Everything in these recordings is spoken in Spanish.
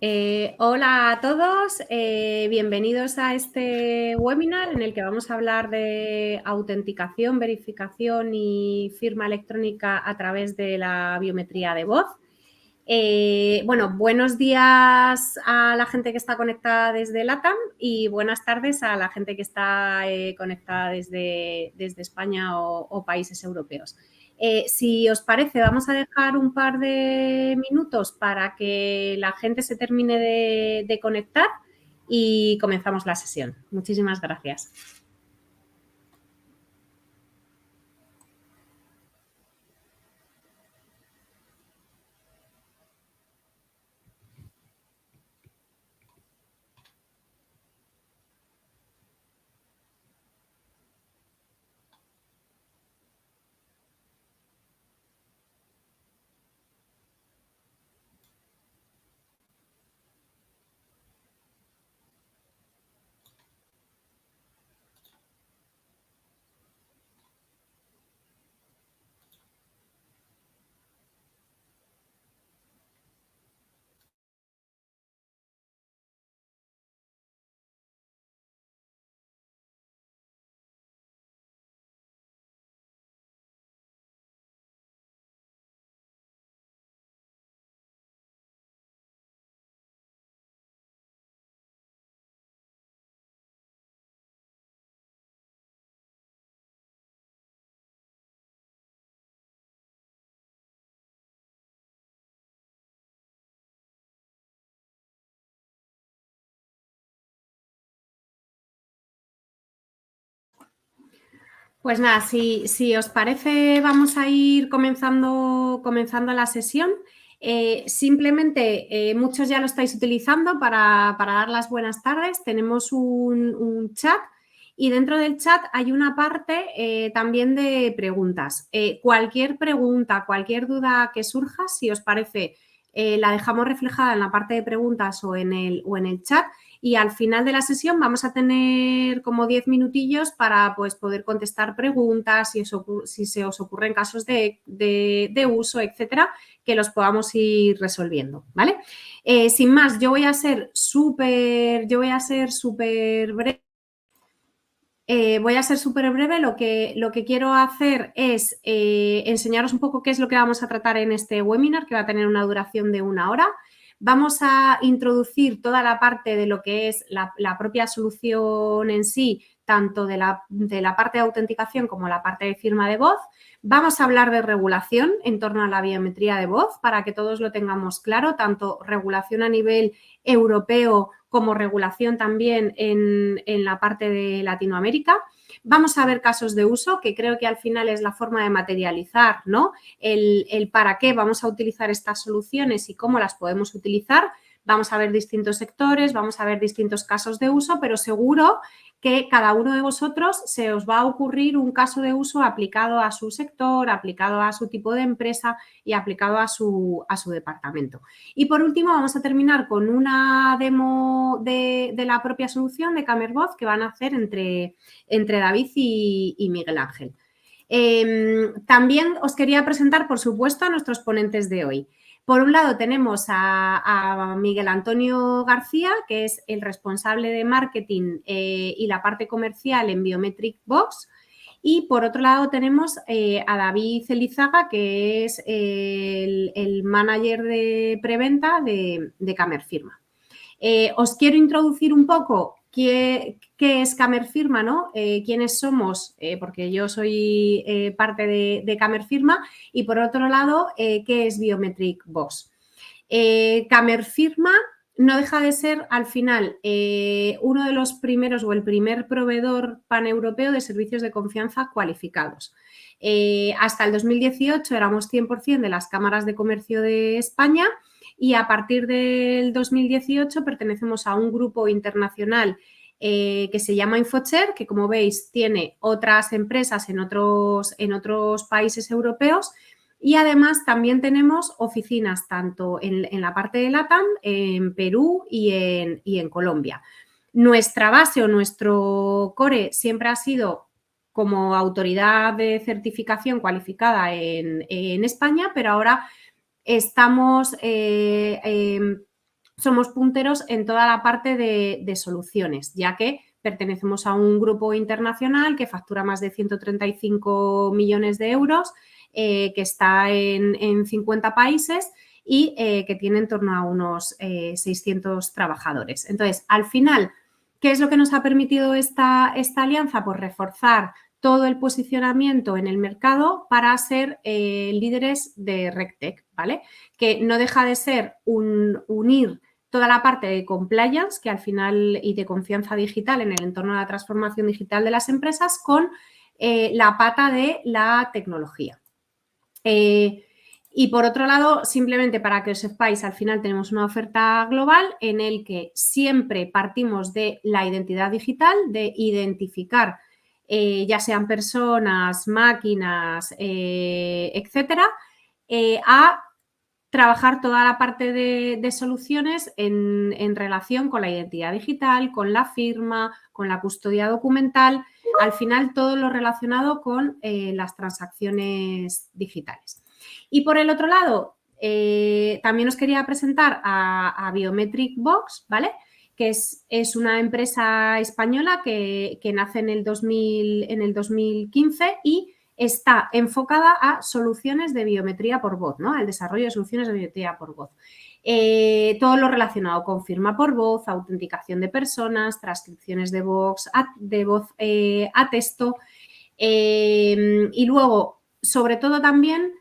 Hola a todos, bienvenidos a este webinar en el que vamos a hablar de autenticación, verificación y firma electrónica a través de la biometría de voz. Bueno, buenos días a la gente que está conectada desde LATAM y buenas tardes a la gente que está conectada desde España o países europeos. Si os parece, vamos a dejar un par de minutos para que la gente se termine de conectar y comenzamos la sesión. Muchísimas gracias. Pues nada, si os parece, vamos a ir comenzando la sesión. Simplemente, muchos ya lo estáis utilizando para dar las buenas tardes. Tenemos un chat y dentro del chat hay una parte también de preguntas. Cualquier pregunta, cualquier duda que surja, si os parece, la dejamos reflejada en la parte de preguntas o en el chat. Y al final de la sesión vamos a tener como 10 minutillos para pues, poder contestar preguntas, si se os ocurren casos de uso, etcétera, que los podamos ir resolviendo, ¿vale? Sin más, yo voy a ser súper breve. Voy a ser súper breve. Lo que quiero hacer es enseñaros un poco qué es lo que vamos a tratar en este webinar, que va a tener una duración de 1 hora. Vamos a introducir toda la parte de lo que es la propia solución en sí, tanto de la parte de autenticación como la parte de firma de voz. Vamos a hablar de regulación en torno a la biometría de voz para que todos lo tengamos claro, tanto regulación a nivel europeo como regulación también en la parte de Latinoamérica. Vamos a ver casos de uso, que creo que al final es la forma de materializar, ¿no? El para qué vamos a utilizar estas soluciones y cómo las podemos utilizar. Vamos a ver distintos sectores, vamos a ver distintos casos de uso, pero seguro que cada uno de vosotros se os va a ocurrir un caso de uso aplicado a su sector, aplicado a su tipo de empresa y aplicado a su departamento. Y por último, vamos a terminar con una demo de la propia solución de Camervoz que van a hacer entre David y Miguel Ángel. También os quería presentar, por supuesto, a nuestros ponentes de hoy. Por un lado tenemos a Miguel Antonio García, que es el responsable de marketing y la parte comercial en Biometric Box. Y por otro lado tenemos a David Elizaga, que es el manager de preventa de Camerfirma. Os quiero introducir un poco qué es Camerfirma, ¿no? Quiénes somos, porque yo soy parte de Camerfirma, y por otro lado, qué es Biometric Box. Camerfirma no deja de ser, al final, uno de los primeros o el primer proveedor paneuropeo de servicios de confianza cualificados. Hasta el 2018 éramos 100% de las cámaras de comercio de España y a partir del 2018 pertenecemos a un grupo internacional que se llama Infocher, que como veis tiene otras empresas en otros países europeos. Y además también tenemos oficinas tanto en la parte de LATAM, en Perú y en Colombia. Nuestra base o nuestro core siempre ha sido como autoridad de certificación cualificada en España, pero ahora estamos somos punteros en toda la parte de soluciones, ya que pertenecemos a un grupo internacional que factura más de 135 millones de euros, que está en 50 países y que tiene en torno a unos 600 trabajadores. Entonces, al final, ¿qué es lo que nos ha permitido esta alianza? Pues reforzar todo el posicionamiento en el mercado para ser líderes de RegTech, ¿vale? Que no deja de ser unir toda la parte de compliance, que al final, y de confianza digital en el entorno de la transformación digital de las empresas, con la pata de la tecnología. Y por otro lado, simplemente para que os sepáis, al final tenemos una oferta global en el que siempre partimos de la identidad digital, de identificar ya sean personas, máquinas, etcétera, a trabajar toda la parte de soluciones en relación con la identidad digital, con la firma, con la custodia documental, al final todo lo relacionado con las transacciones digitales. Y por el otro lado, también os quería presentar a Biometric Box, ¿vale? Que es una empresa española que nace en el 2015 y está enfocada a soluciones de biometría por voz, ¿no? Al desarrollo de soluciones de biometría por voz. Todo lo relacionado con firma por voz, autenticación de personas, transcripciones de voz a texto y luego, sobre todo también,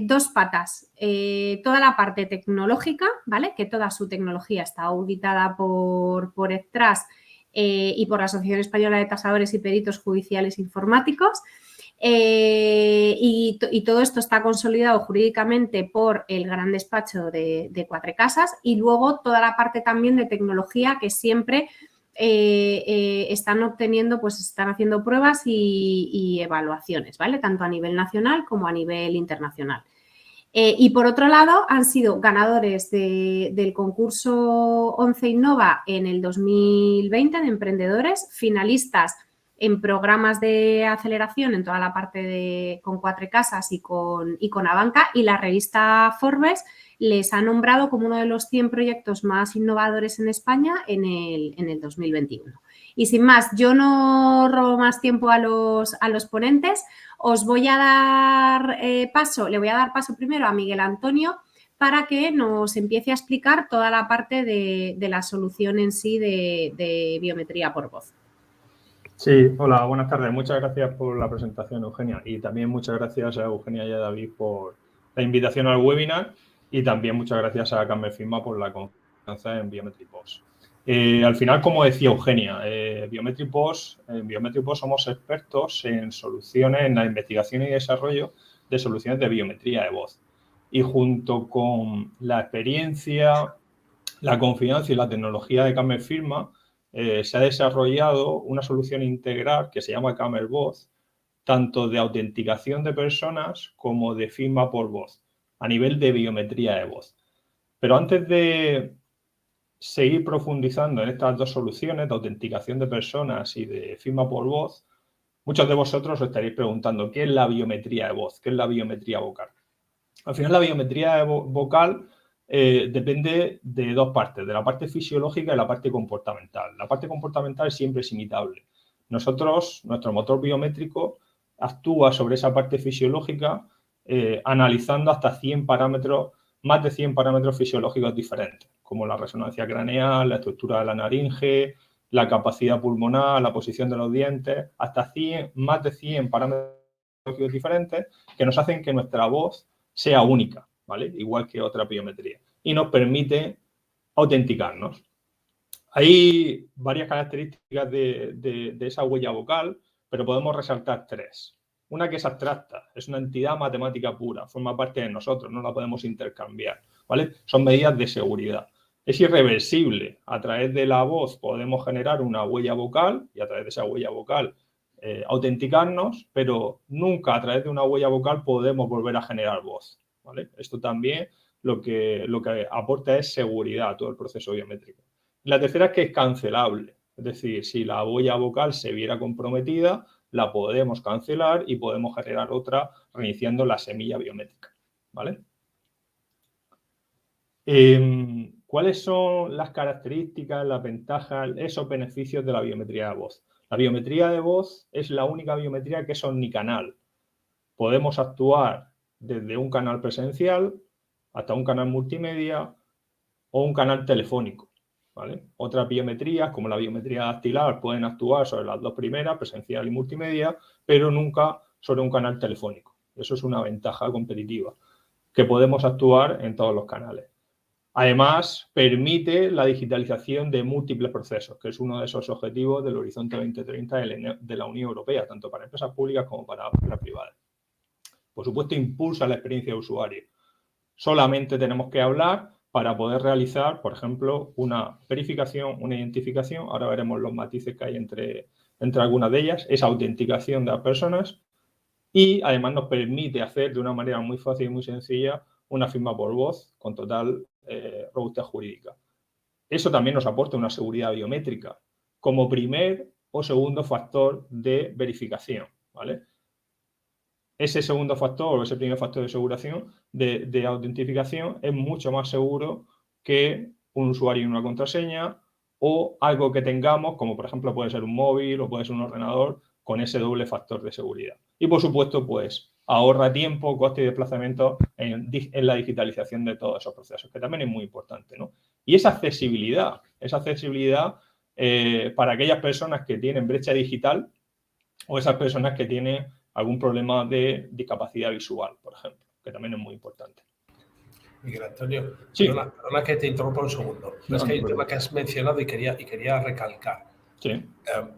dos patas. Toda la parte tecnológica, ¿vale? Que toda su tecnología está auditada por ECTRAS y por la Asociación Española de Tasadores y Peritos Judiciales Informáticos. Y todo esto está consolidado jurídicamente por el gran despacho de Cuatrecasas y luego toda la parte también de tecnología que siempre están obteniendo, pues están haciendo pruebas y evaluaciones, ¿vale? Tanto a nivel nacional como a nivel internacional. Y por otro lado, han sido ganadores del concurso 11 Innova en el 2020 de emprendedores, finalistas en programas de aceleración en toda la parte con Cuatrecasas y con Abanca, y la revista Forbes les ha nombrado como uno de los 100 proyectos más innovadores en España en el 2021. Y sin más, yo no robo más tiempo a los ponentes. Os voy a dar le voy a dar paso primero a Miguel Antonio para que nos empiece a explicar toda la parte de la solución en sí de biometría por voz. Sí, hola, buenas tardes. Muchas gracias por la presentación, Eugenia. Y también muchas gracias a Eugenia y a David por la invitación al webinar. Y también muchas gracias a Carmen Firma por la confianza en Biometric Box. Al final, como decía Eugenia, en Biometric Box somos expertos en soluciones, en la investigación y desarrollo de soluciones de biometría de voz. Y junto con la experiencia, la confianza y la tecnología de Carmen Firma, se ha desarrollado una solución integral que se llama Camel Voz, tanto de autenticación de personas como de firma por voz, a nivel de biometría de voz. Pero antes de seguir profundizando en estas dos soluciones de autenticación de personas y de firma por voz, muchos de vosotros os estaréis preguntando ¿qué es la biometría de voz? ¿Qué es la biometría vocal? Al final, la biometría vocal depende de dos partes, de la parte fisiológica y la parte comportamental. La parte comportamental siempre es imitable. Nuestro motor biométrico actúa sobre esa parte fisiológica analizando hasta 100 parámetros, más de 100 parámetros fisiológicos diferentes, como la resonancia craneal, la estructura de la laringe, la capacidad pulmonar, la posición de los dientes, hasta más de 100 parámetros fisiológicos diferentes que nos hacen que nuestra voz sea única, ¿vale? Igual que otra biometría. Y nos permite autenticarnos. Hay varias características de esa huella vocal, pero podemos resaltar tres. Una que es abstracta, es una entidad matemática pura, forma parte de nosotros, no la podemos intercambiar, ¿vale? Son medidas de seguridad. Es irreversible. A través de la voz podemos generar una huella vocal y a través de esa huella vocal autenticarnos, pero nunca a través de una huella vocal podemos volver a generar voz, ¿vale? Esto también lo que aporta es seguridad a todo el proceso biométrico. La tercera es que es cancelable, es decir, si la huella vocal se viera comprometida, la podemos cancelar y podemos generar otra reiniciando la semilla biométrica, ¿vale? ¿Cuáles son las características, las ventajas, esos beneficios de la biometría de voz? La biometría de voz es la única biometría que es omnicanal. Podemos actuar desde un canal presencial hasta un canal multimedia o un canal telefónico, ¿vale? Otras biometrías, como la biometría dactilar, pueden actuar sobre las dos primeras, presencial y multimedia, pero nunca sobre un canal telefónico. Eso es una ventaja competitiva, que podemos actuar en todos los canales. Además, permite la digitalización de múltiples procesos, que es uno de esos objetivos del Horizonte 2030 de la Unión Europea, tanto para empresas públicas como para empresas privadas. Por supuesto, impulsa la experiencia de usuario. Solamente tenemos que hablar para poder realizar, por ejemplo, una verificación, una identificación. Ahora veremos los matices que hay entre algunas de ellas, esa autenticación de las personas, y además nos permite hacer de una manera muy fácil y muy sencilla una firma por voz con total robustez jurídica. Eso también nos aporta una seguridad biométrica como primer o segundo factor de verificación, ¿vale? Ese segundo factor o ese primer factor de autentificación es mucho más seguro que un usuario y una contraseña o algo que tengamos, como por ejemplo puede ser un móvil o puede ser un ordenador, con ese doble factor de seguridad. Y por supuesto, pues ahorra tiempo, coste y desplazamiento en la digitalización de todos esos procesos, que también es muy importante, ¿no? Y esa accesibilidad para aquellas personas que tienen brecha digital o esas personas que tienen algún problema de discapacidad visual, por ejemplo, que también es muy importante. Miguel Antonio, sí. perdona que te interrumpa un segundo. No, es que hay un tema que has mencionado y quería recalcar. Sí.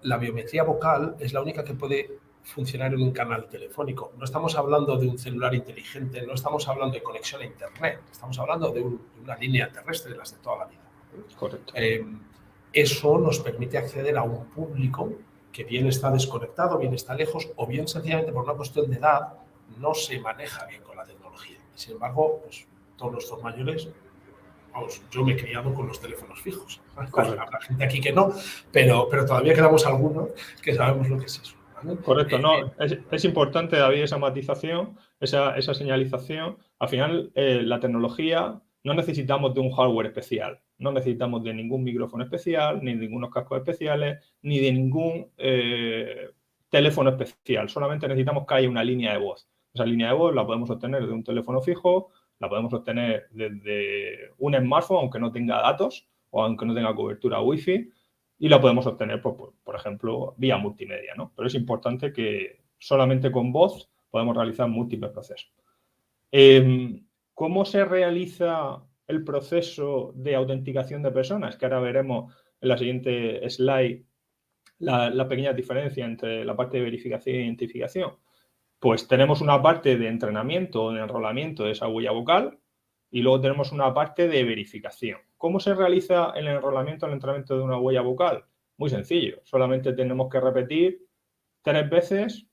La biometría vocal es la única que puede funcionar en un canal telefónico. No estamos hablando de un celular inteligente, no estamos hablando de conexión a Internet, estamos hablando de una línea terrestre de las de toda la vida. Correcto. Eso nos permite acceder a un público que bien está desconectado, bien está lejos, o bien sencillamente por una cuestión de edad no se maneja bien con la tecnología. Y sin embargo, pues, todos nuestros mayores, vamos, yo me he criado con los teléfonos fijos. Habrá gente aquí que no, pero todavía quedamos algunos que sabemos lo que es eso, ¿vale? Correcto, no, es importante, David, esa matización, esa señalización. Al final, la tecnología, no necesitamos de un hardware especial, no necesitamos de ningún micrófono especial, ni de ningunos cascos especiales, ni de ningún teléfono especial. Solamente necesitamos que haya una línea de voz. Esa línea de voz la podemos obtener de un teléfono fijo, la podemos obtener desde un smartphone, aunque no tenga datos o aunque no tenga cobertura Wi-Fi, y la podemos obtener, por ejemplo, vía multimedia, ¿no? Pero es importante que solamente con voz podemos realizar múltiples procesos. ¿Cómo se realiza el proceso de autenticación de personas? Que ahora veremos en la siguiente slide la pequeña diferencia entre la parte de verificación e identificación. Pues tenemos una parte de entrenamiento o de enrolamiento de esa huella vocal y luego tenemos una parte de verificación. ¿Cómo se realiza el enrolamiento o el entrenamiento de una huella vocal? Muy sencillo. Solamente tenemos que repetir 3 veces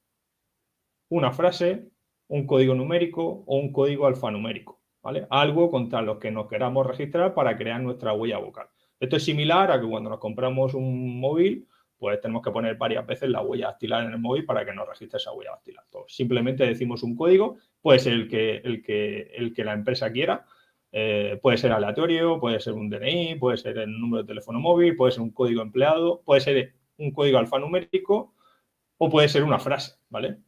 una frase, un código numérico o un código alfanumérico, ¿vale? Algo contra lo que nos queramos registrar para crear nuestra huella vocal. Esto es similar a que cuando nos compramos un móvil, pues tenemos que poner varias veces la huella dactilar en el móvil para que nos registre esa huella dactilar. Pues simplemente decimos un código, puede ser el que la empresa quiera, puede ser aleatorio, puede ser un DNI, puede ser el número de teléfono móvil, puede ser un código empleado, puede ser un código alfanumérico o puede ser una frase, ¿vale?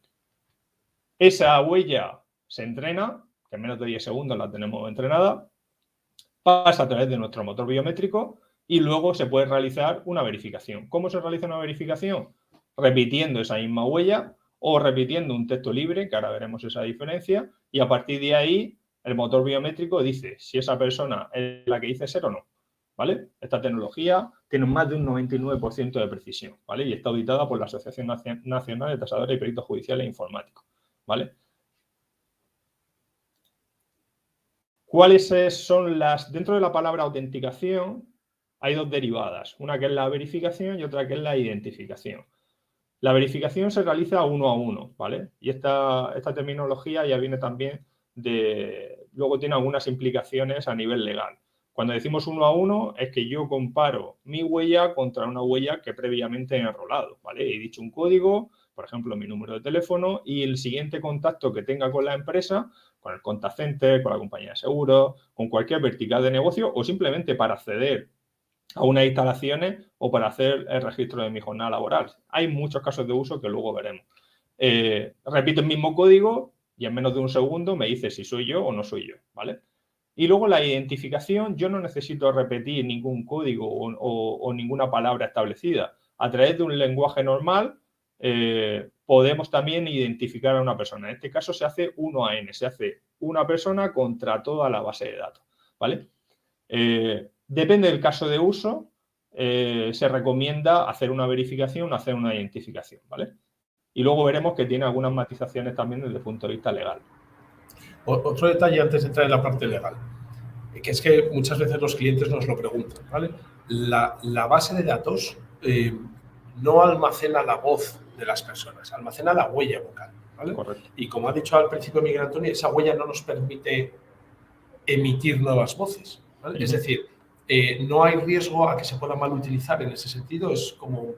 Esa huella se entrena, que en menos de 10 segundos la tenemos entrenada, pasa a través de nuestro motor biométrico y luego se puede realizar una verificación. ¿Cómo se realiza una verificación? Repitiendo esa misma huella o repitiendo un texto libre, que ahora veremos esa diferencia, y a partir de ahí el motor biométrico dice si esa persona es la que dice ser o no, ¿vale? Esta tecnología tiene más de un 99% de precisión, ¿vale? Y está auditada por la Asociación Nacional de Tasadores y Peritos Judiciales e Informáticos, ¿vale? ¿Cuáles son dentro de la palabra autenticación hay 2 derivadas, una que es la verificación y otra que es la identificación. La verificación se realiza uno a uno, ¿vale? Y esta terminología ya viene también luego tiene algunas implicaciones a nivel legal. Cuando decimos uno a uno es que yo comparo mi huella contra una huella que previamente he enrolado, ¿vale? He dicho un código, por ejemplo, mi número de teléfono y el siguiente contacto que tenga con la empresa, con el contact center, con la compañía de seguros, con cualquier vertical de negocio o simplemente para acceder a unas instalaciones o para hacer el registro de mi jornada laboral. Hay muchos casos de uso que luego veremos. Repito el mismo código y en menos de un segundo me dice si soy yo o no soy yo, ¿vale? Y luego la identificación, yo no necesito repetir ningún código o ninguna palabra establecida. A través de un lenguaje normal podemos también identificar a una persona. En este caso se hace 1 a N, se hace una persona contra toda la base de datos, ¿vale? Depende del caso de uso, se recomienda hacer una verificación o hacer una identificación, ¿vale? Y luego veremos que tiene algunas matizaciones también desde el punto de vista legal. Otro detalle antes de entrar en la parte legal, que es que muchas veces los clientes nos lo preguntan, ¿vale? La base de datos no almacena la voz de las personas, almacena la huella vocal, ¿vale? Correcto. Y como ha dicho al principio Miguel Antonio, esa huella no nos permite emitir nuevas voces, ¿vale? Es decir, no hay riesgo a que se pueda mal utilizar en ese sentido. Es como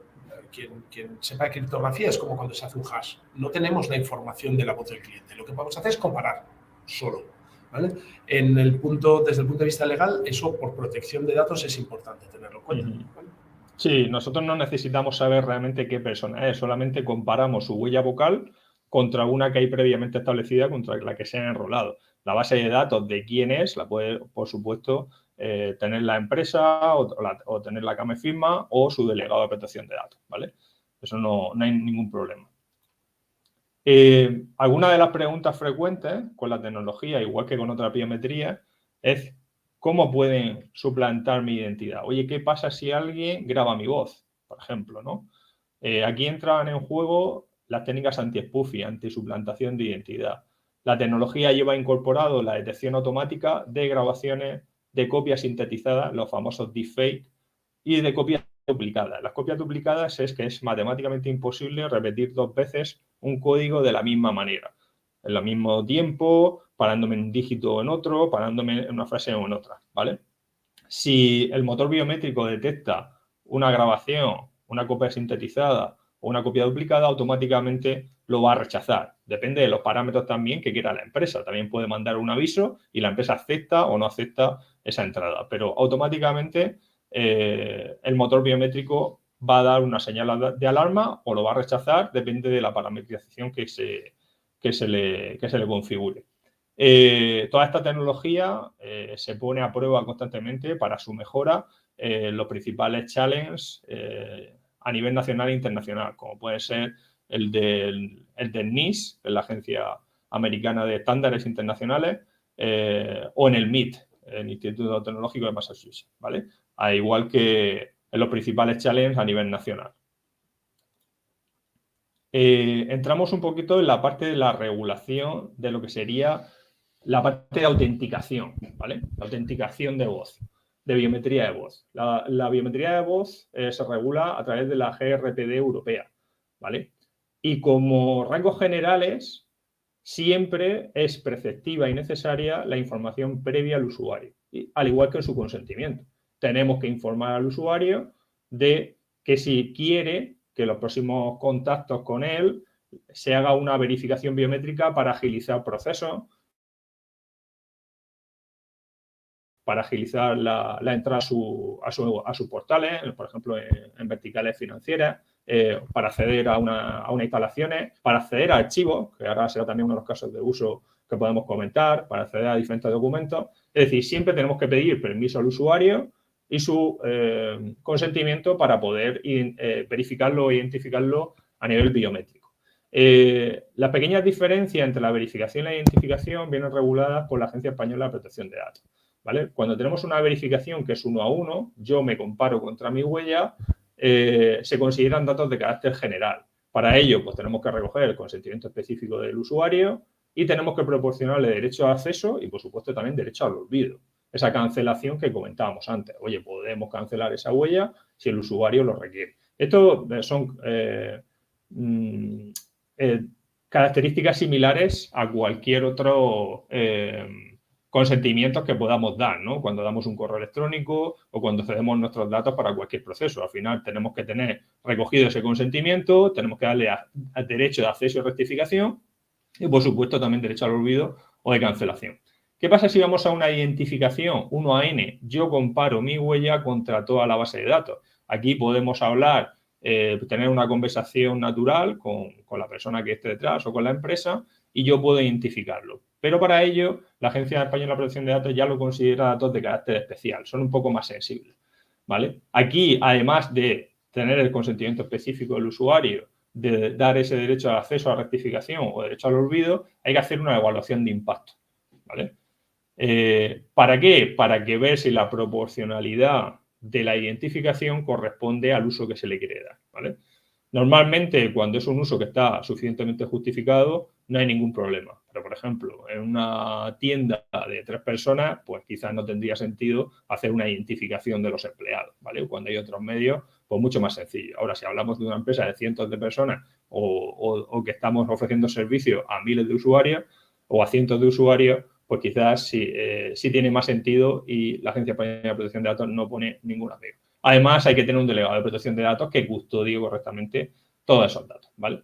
quien sepa de criptografía, es como cuando se hace un hash. No tenemos la información de la voz del cliente. Lo que podemos hacer es comparar solo, ¿vale? Desde el punto de vista legal, eso por protección de datos es importante tenerlo en cuenta, ¿vale? Sí, nosotros no necesitamos saber realmente qué persona es, solamente comparamos su huella vocal contra una que hay previamente establecida contra la que se ha enrolado. La base de datos de quién es la puede, por supuesto, tener la empresa o tener la CAME firma o su delegado de protección de datos, ¿vale? Eso no hay ningún problema. Alguna de las preguntas frecuentes con la tecnología, igual que con otras biometrías, es ¿cómo pueden suplantar mi identidad? Oye, ¿qué pasa si alguien graba mi voz, por ejemplo, ¿no? Aquí entran en juego las técnicas anti-spoofing, anti-suplantación de identidad. La tecnología lleva incorporado la detección automática de grabaciones de copias sintetizadas, los famosos deepfake, y de copias duplicadas. Las copias duplicadas es que es matemáticamente imposible repetir 2 veces un código de la misma manera, en el mismo tiempo, parándome en un dígito o en otro, parándome en una frase o en otra, ¿vale? Si el motor biométrico detecta una grabación, una copia sintetizada o una copia duplicada, automáticamente lo va a rechazar. Depende de los parámetros también que quiera la empresa. También puede mandar un aviso y la empresa acepta o no acepta esa entrada. Pero automáticamente el motor biométrico va a dar una señal de alarma o lo va a rechazar, depende de la parametrización que se le configure. Toda esta tecnología se pone a prueba constantemente para su mejora los principales challenges a nivel nacional e internacional, como puede ser el del NIST, que es la Agencia Americana de Estándares Internacionales, o en el MIT, el Instituto Tecnológico de Massachusetts, ¿vale? Al igual que en los principales challenges a nivel nacional. Entramos un poquito en la parte de la regulación de lo que sería la parte de autenticación, ¿vale? La autenticación de voz, de biometría de voz. La biometría de voz se regula a través de la GRPD europea, ¿vale? Y como rangos generales, siempre es preceptiva y necesaria la información previa al usuario, al igual que su consentimiento. Tenemos que informar al usuario de que si quiere que los próximos contactos con él se haga una verificación biométrica para agilizar procesos, para agilizar la entrada a sus portales, por ejemplo, en verticales financieras, para acceder a unas instalaciones, para acceder a archivos, que ahora será también uno de los casos de uso que podemos comentar, para acceder a diferentes documentos. Es decir, siempre tenemos que pedir permiso al usuario y su consentimiento para poder verificarlo o identificarlo a nivel biométrico. Las pequeñas diferencias entre la verificación y la identificación vienen reguladas por la Agencia Española de Protección de Datos, ¿vale? Cuando tenemos una verificación que es 1 a 1, yo me comparo contra mi huella, se consideran datos de carácter general. Para ello, pues tenemos que recoger el consentimiento específico del usuario y tenemos que proporcionarle derecho a acceso y, por supuesto, también derecho al olvido. Esa cancelación que comentábamos antes. Oye, podemos cancelar esa huella si el usuario lo requiere. Esto son características similares a cualquier otro consentimientos que podamos dar, ¿no? Cuando damos un correo electrónico o cuando cedemos nuestros datos para cualquier proceso. Al final tenemos que tener recogido ese consentimiento, tenemos que darle derecho de acceso y rectificación y, por supuesto, también derecho al olvido o de cancelación. ¿Qué pasa si vamos a una identificación 1 a N? Yo comparo mi huella contra toda la base de datos. Aquí podemos hablar, tener una conversación natural con la persona que esté detrás o con la empresa y yo puedo identificarlo. Pero para ello, la Agencia Española de Protección de Datos ya lo considera datos de carácter especial, son un poco más sensibles, ¿vale? Aquí, además de tener el consentimiento específico del usuario, de dar ese derecho al acceso a la rectificación o derecho al olvido, hay que hacer una evaluación de impacto, ¿vale? ¿Para qué? Para que ver si la proporcionalidad de la identificación corresponde al uso que se le quiere dar, ¿vale? Normalmente, cuando es un uso que está suficientemente justificado, no hay ningún problema. Pero, por ejemplo, en una tienda de 3 personas, pues quizás no tendría sentido hacer una identificación de los empleados, ¿vale? Cuando hay otros medios, pues mucho más sencillo. Ahora, si hablamos de una empresa de cientos de personas o que estamos ofreciendo servicios a miles de usuarios o a cientos de usuarios, pues quizás sí tiene más sentido y la Agencia Española de Protección de Datos no pone ninguna pega. Además, hay que tener un delegado de protección de datos que custodie correctamente todos esos datos, ¿vale?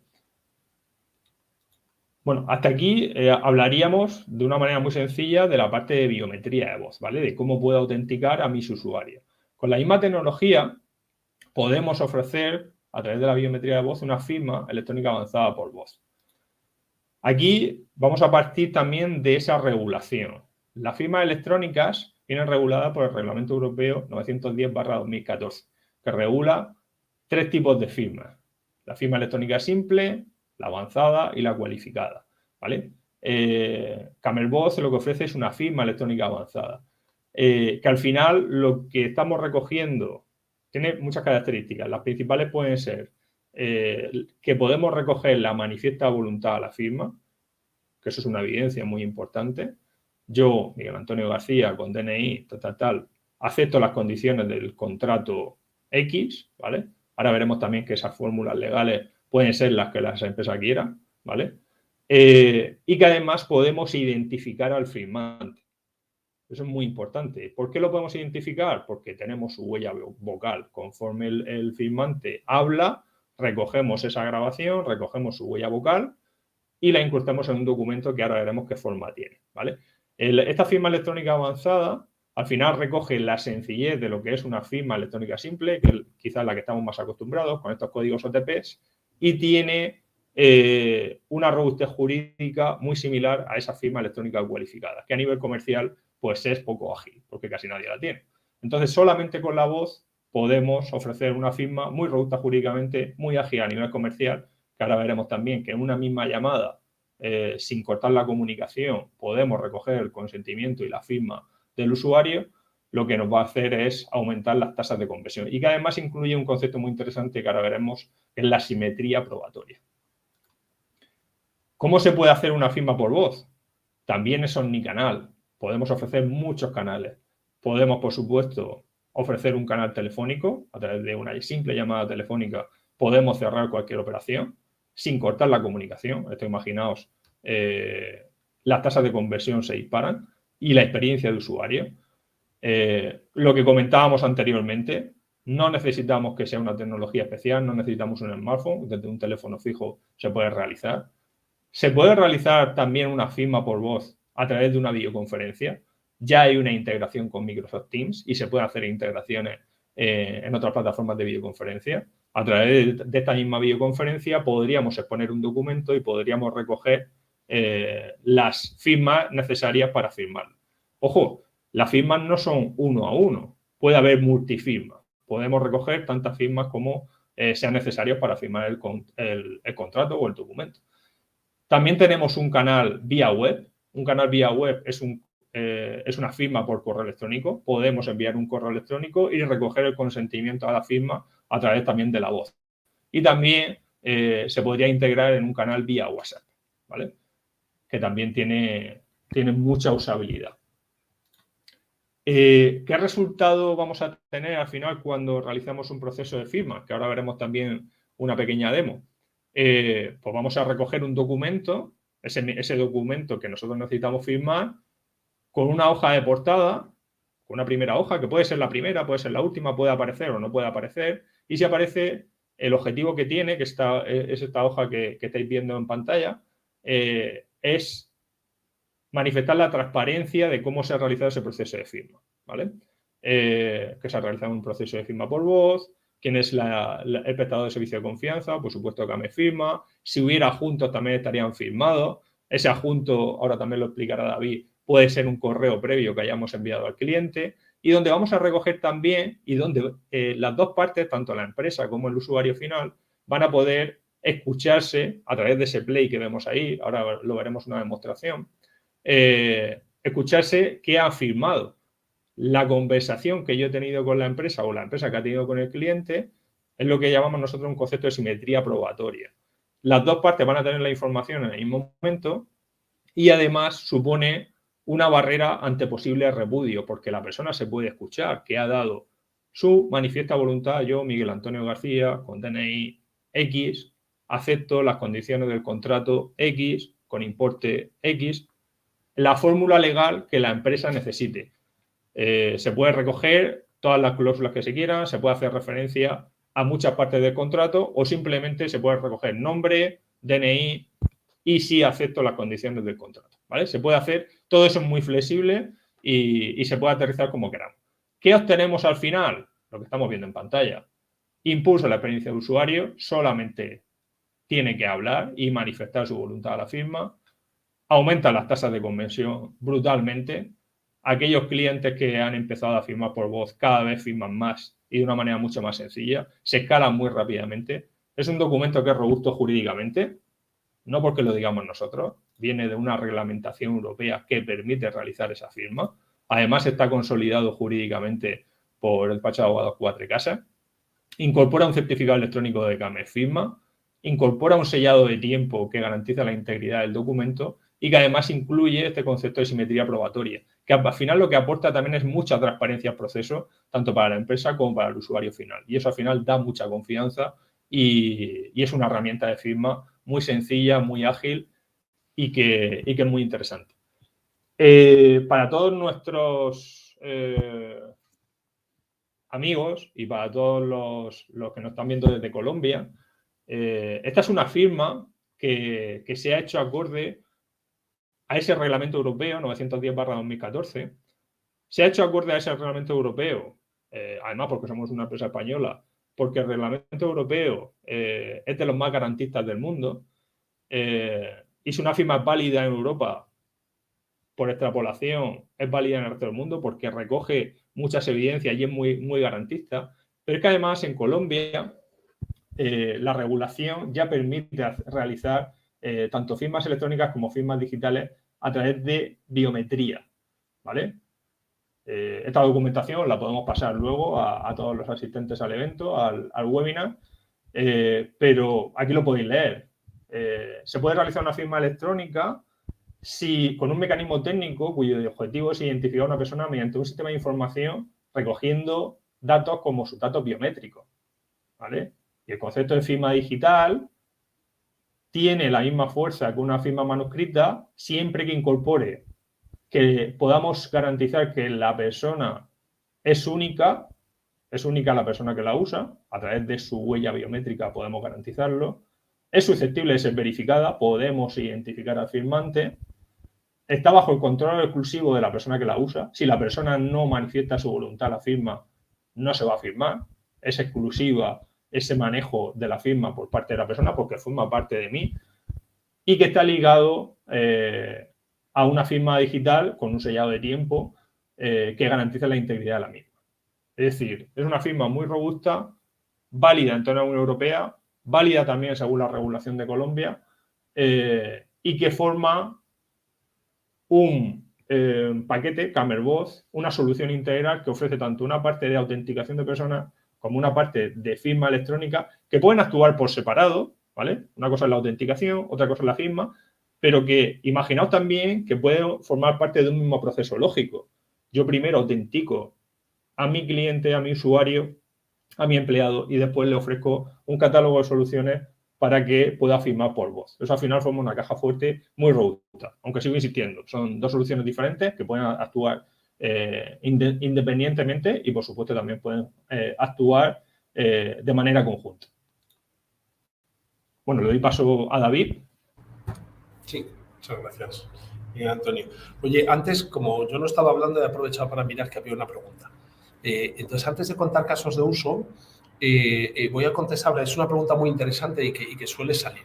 Bueno, hasta aquí hablaríamos de una manera muy sencilla de la parte de biometría de voz, ¿vale? De cómo puedo autenticar a mis usuarios. Con la misma tecnología podemos ofrecer, a través de la biometría de voz, una firma electrónica avanzada por voz. Aquí vamos a partir también de esa regulación. Las firmas electrónicas vienen reguladas por el Reglamento Europeo 910/2014, que regula 3 tipos de firmas. La firma electrónica simple, la avanzada y la cualificada, ¿vale? CamelVoz lo que ofrece es una firma electrónica avanzada, que al final lo que estamos recogiendo tiene muchas características. Las principales pueden ser que podemos recoger la manifiesta voluntad a la firma, que eso es una evidencia muy importante. Yo, Miguel Antonio García, con DNI, acepto las condiciones del contrato X, ¿vale? Ahora veremos también que esas fórmulas legales pueden ser las que las empresas quieran, ¿vale? Y que además podemos identificar al firmante. Eso es muy importante. ¿Por qué lo podemos identificar? Porque tenemos su huella vocal. Conforme el firmante habla, recogemos esa grabación, recogemos su huella vocal y la incrustamos en un documento que ahora veremos qué forma tiene, ¿vale? Esta firma electrónica avanzada al final recoge la sencillez de lo que es una firma electrónica simple, que es quizás la que estamos más acostumbrados con estos códigos OTPs, y tiene una robustez jurídica muy similar a esa firma electrónica cualificada, que a nivel comercial pues es poco ágil, porque casi nadie la tiene. Entonces, solamente con la voz podemos ofrecer una firma muy robusta jurídicamente, muy ágil a nivel comercial, que ahora veremos también que en una misma llamada, sin cortar la comunicación, podemos recoger el consentimiento y la firma del usuario, lo que nos va a hacer es aumentar las tasas de conversión y que además incluye un concepto muy interesante que ahora veremos, que es la simetría probatoria. ¿Cómo se puede hacer una firma por voz? También es omnicanal. Podemos ofrecer muchos canales. Podemos, por supuesto, ofrecer un canal telefónico. A través de una simple llamada telefónica podemos cerrar cualquier operación sin cortar la comunicación. Esto, imaginaos, las tasas de conversión se disparan y la experiencia de usuario. Lo que comentábamos anteriormente, no necesitamos que sea una tecnología especial, no necesitamos un smartphone, desde un teléfono fijo se puede realizar. Se puede realizar también una firma por voz a través de una videoconferencia. Ya hay una integración con Microsoft Teams y se pueden hacer integraciones en otras plataformas de videoconferencia. A través de esta misma videoconferencia podríamos exponer un documento y podríamos recoger las firmas necesarias para firmarlo. Ojo, las firmas no son 1 a 1, puede haber multifirmas. Podemos recoger tantas firmas como sean necesarias para firmar el contrato o el documento. También tenemos un canal vía web. Un canal vía web es una firma por correo electrónico. Podemos enviar un correo electrónico y recoger el consentimiento a la firma a través también de la voz. Y también se podría integrar en un canal vía WhatsApp, ¿vale? Que también tiene mucha usabilidad. ¿Qué resultado vamos a tener al final cuando realizamos un proceso de firma? Que ahora veremos también una pequeña demo. Pues vamos a recoger un documento, ese documento que nosotros necesitamos firmar, con una hoja de portada, con una primera hoja, que puede ser la primera, puede ser la última, puede aparecer o no puede aparecer, y si aparece, el objetivo que tiene, que es esta hoja que estáis viendo en pantalla, es manifestar la transparencia de cómo se ha realizado ese proceso de firma, ¿vale? Que se ha realizado un proceso de firma por voz, quién es el prestador de servicio de confianza, por supuesto que me firma, si hubiera adjuntos también estarían firmados, ese adjunto, ahora también lo explicará David, puede ser un correo previo que hayamos enviado al cliente, y donde vamos a recoger también, y donde las dos partes, tanto la empresa como el usuario final, van a poder escucharse a través de ese play que vemos ahí, ahora lo veremos en una demostración, escucharse qué ha firmado. La conversación que yo he tenido con la empresa o la empresa que ha tenido con el cliente es lo que llamamos nosotros un concepto de simetría probatoria. Las dos partes van a tener la información en el mismo momento y además supone una barrera ante posible repudio, porque la persona se puede escuchar que ha dado su manifiesta voluntad, yo, Miguel Antonio García, con DNI X, acepto las condiciones del contrato X, con importe X, la fórmula legal que la empresa necesite. Se puede recoger todas las cláusulas que se quieran, se puede hacer referencia a muchas partes del contrato o simplemente se puede recoger nombre, DNI y sí acepto las condiciones del contrato, ¿vale? Se puede hacer, todo eso es muy flexible y se puede aterrizar como queramos. ¿Qué obtenemos al final? Lo que estamos viendo en pantalla. Impulsa la experiencia de usuario, solamente tiene que hablar y manifestar su voluntad a la firma. Aumenta las tasas de conversión brutalmente. Aquellos clientes que han empezado a firmar por voz cada vez firman más y de una manera mucho más sencilla. Se escalan muy rápidamente. Es un documento que es robusto jurídicamente, no porque lo digamos nosotros. Viene de una reglamentación europea que permite realizar esa firma. Además, está consolidado jurídicamente por el despacho de abogados Cuatro Casas. Incorpora un certificado electrónico de CAME firma. Incorpora un sellado de tiempo que garantiza la integridad del documento y que además incluye este concepto de simetría probatoria, que al final lo que aporta también es mucha transparencia al proceso, tanto para la empresa como para el usuario final. Y eso al final da mucha confianza y es una herramienta de firma muy sencilla, muy ágil y que es muy interesante. Para todos nuestros amigos y para todos los que nos están viendo desde Colombia, esta es una firma que se ha hecho acorde a ese reglamento europeo 910/2014. Se ha hecho acorde a ese reglamento europeo, además porque somos una empresa española, porque el reglamento europeo es de los más garantistas del mundo. Y si una firma es válida en Europa por extrapolación, es válida en el resto del mundo porque recoge muchas evidencias y es muy, muy garantista. Pero es que además en Colombia la regulación ya permite realizar tanto firmas electrónicas como firmas digitales a través de biometría, ¿vale? Esta documentación la podemos pasar luego a todos los asistentes al evento, al webinar, pero aquí lo podéis leer. Se puede realizar una firma electrónica con un mecanismo técnico cuyo objetivo es identificar a una persona mediante un sistema de información recogiendo datos como sus datos biométricos, ¿vale? Y el concepto de firma digital tiene la misma fuerza que una firma manuscrita siempre que incorpore que podamos garantizar que la persona es única la persona que la usa, a través de su huella biométrica podemos garantizarlo, es susceptible de ser verificada, podemos identificar al firmante, está bajo el control exclusivo de la persona que la usa, si la persona no manifiesta su voluntad a la firma, no se va a firmar, es exclusiva ese manejo de la firma por parte de la persona porque forma parte de mí y que está ligado a una firma digital con un sellado de tiempo que garantiza la integridad de la misma. Es decir, es una firma muy robusta, válida en toda la Unión Europea, válida también según la regulación de Colombia y que forma un paquete CamberVoz, una solución integral que ofrece tanto una parte de autenticación de personas como una parte de firma electrónica que pueden actuar por separado, ¿vale? Una cosa es la autenticación, otra cosa es la firma, pero que imaginaos también que pueden formar parte de un mismo proceso lógico. Yo primero autentico a mi cliente, a mi usuario, a mi empleado y después le ofrezco un catálogo de soluciones para que pueda firmar por voz. Eso al final forma una caja fuerte muy robusta, aunque sigo insistiendo. Son dos soluciones diferentes que pueden actuar independientemente y, por supuesto, también pueden actuar de manera conjunta. Bueno, le doy paso a David. Sí, muchas gracias. Bien, Antonio. Oye, antes, como yo no estaba hablando, he aprovechado para mirar que había una pregunta. Entonces, antes de contar casos de uso, voy a contestar. Es una pregunta muy interesante y que suele salir.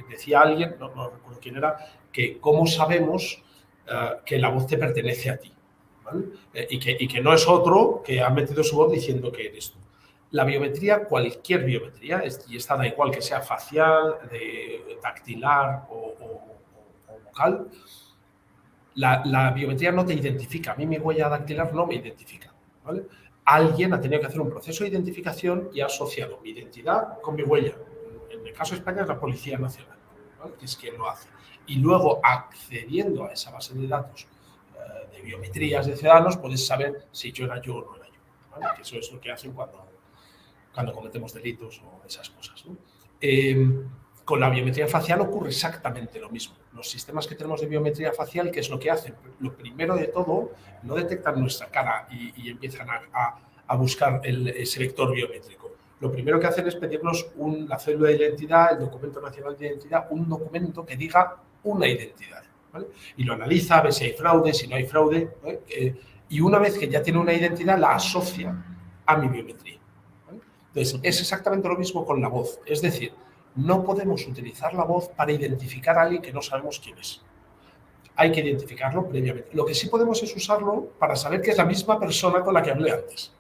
Decía alguien, no recuerdo quién era, que cómo sabemos que la voz te pertenece a ti, ¿vale? Y que no es otro que ha metido su voz diciendo que eres tú. La biometría, cualquier biometría, y esta da igual que sea facial, dactilar o vocal, la biometría no te identifica. A mí mi huella dactilar no me identifica, ¿vale? Alguien ha tenido que hacer un proceso de identificación y ha asociado mi identidad con mi huella. En el caso de España es la Policía Nacional, ¿vale? Que es quien lo hace. Y luego, accediendo a esa base de datos de biometrías de ciudadanos, puedes saber si yo era yo o no era yo, ¿vale? Que eso es lo que hacen cuando cometemos delitos o esas cosas, ¿no? Con la biometría facial ocurre exactamente lo mismo. Los sistemas que tenemos de biometría facial, ¿qué es lo que hacen? Lo primero de todo, no detectan nuestra cara y empiezan a buscar ese vector biométrico. Lo primero que hacen es pedirnos la cédula de identidad, el documento nacional de identidad, un documento que diga una identidad, ¿vale? Y lo analiza, ve si hay fraude, si no hay fraude, ¿vale? Y una vez que ya tiene una identidad, la asocia a mi biometría, ¿vale? Entonces, es exactamente lo mismo con la voz. Es decir, no podemos utilizar la voz para identificar a alguien que no sabemos quién es. Hay que identificarlo previamente. Lo que sí podemos es usarlo para saber que es la misma persona con la que hablé antes.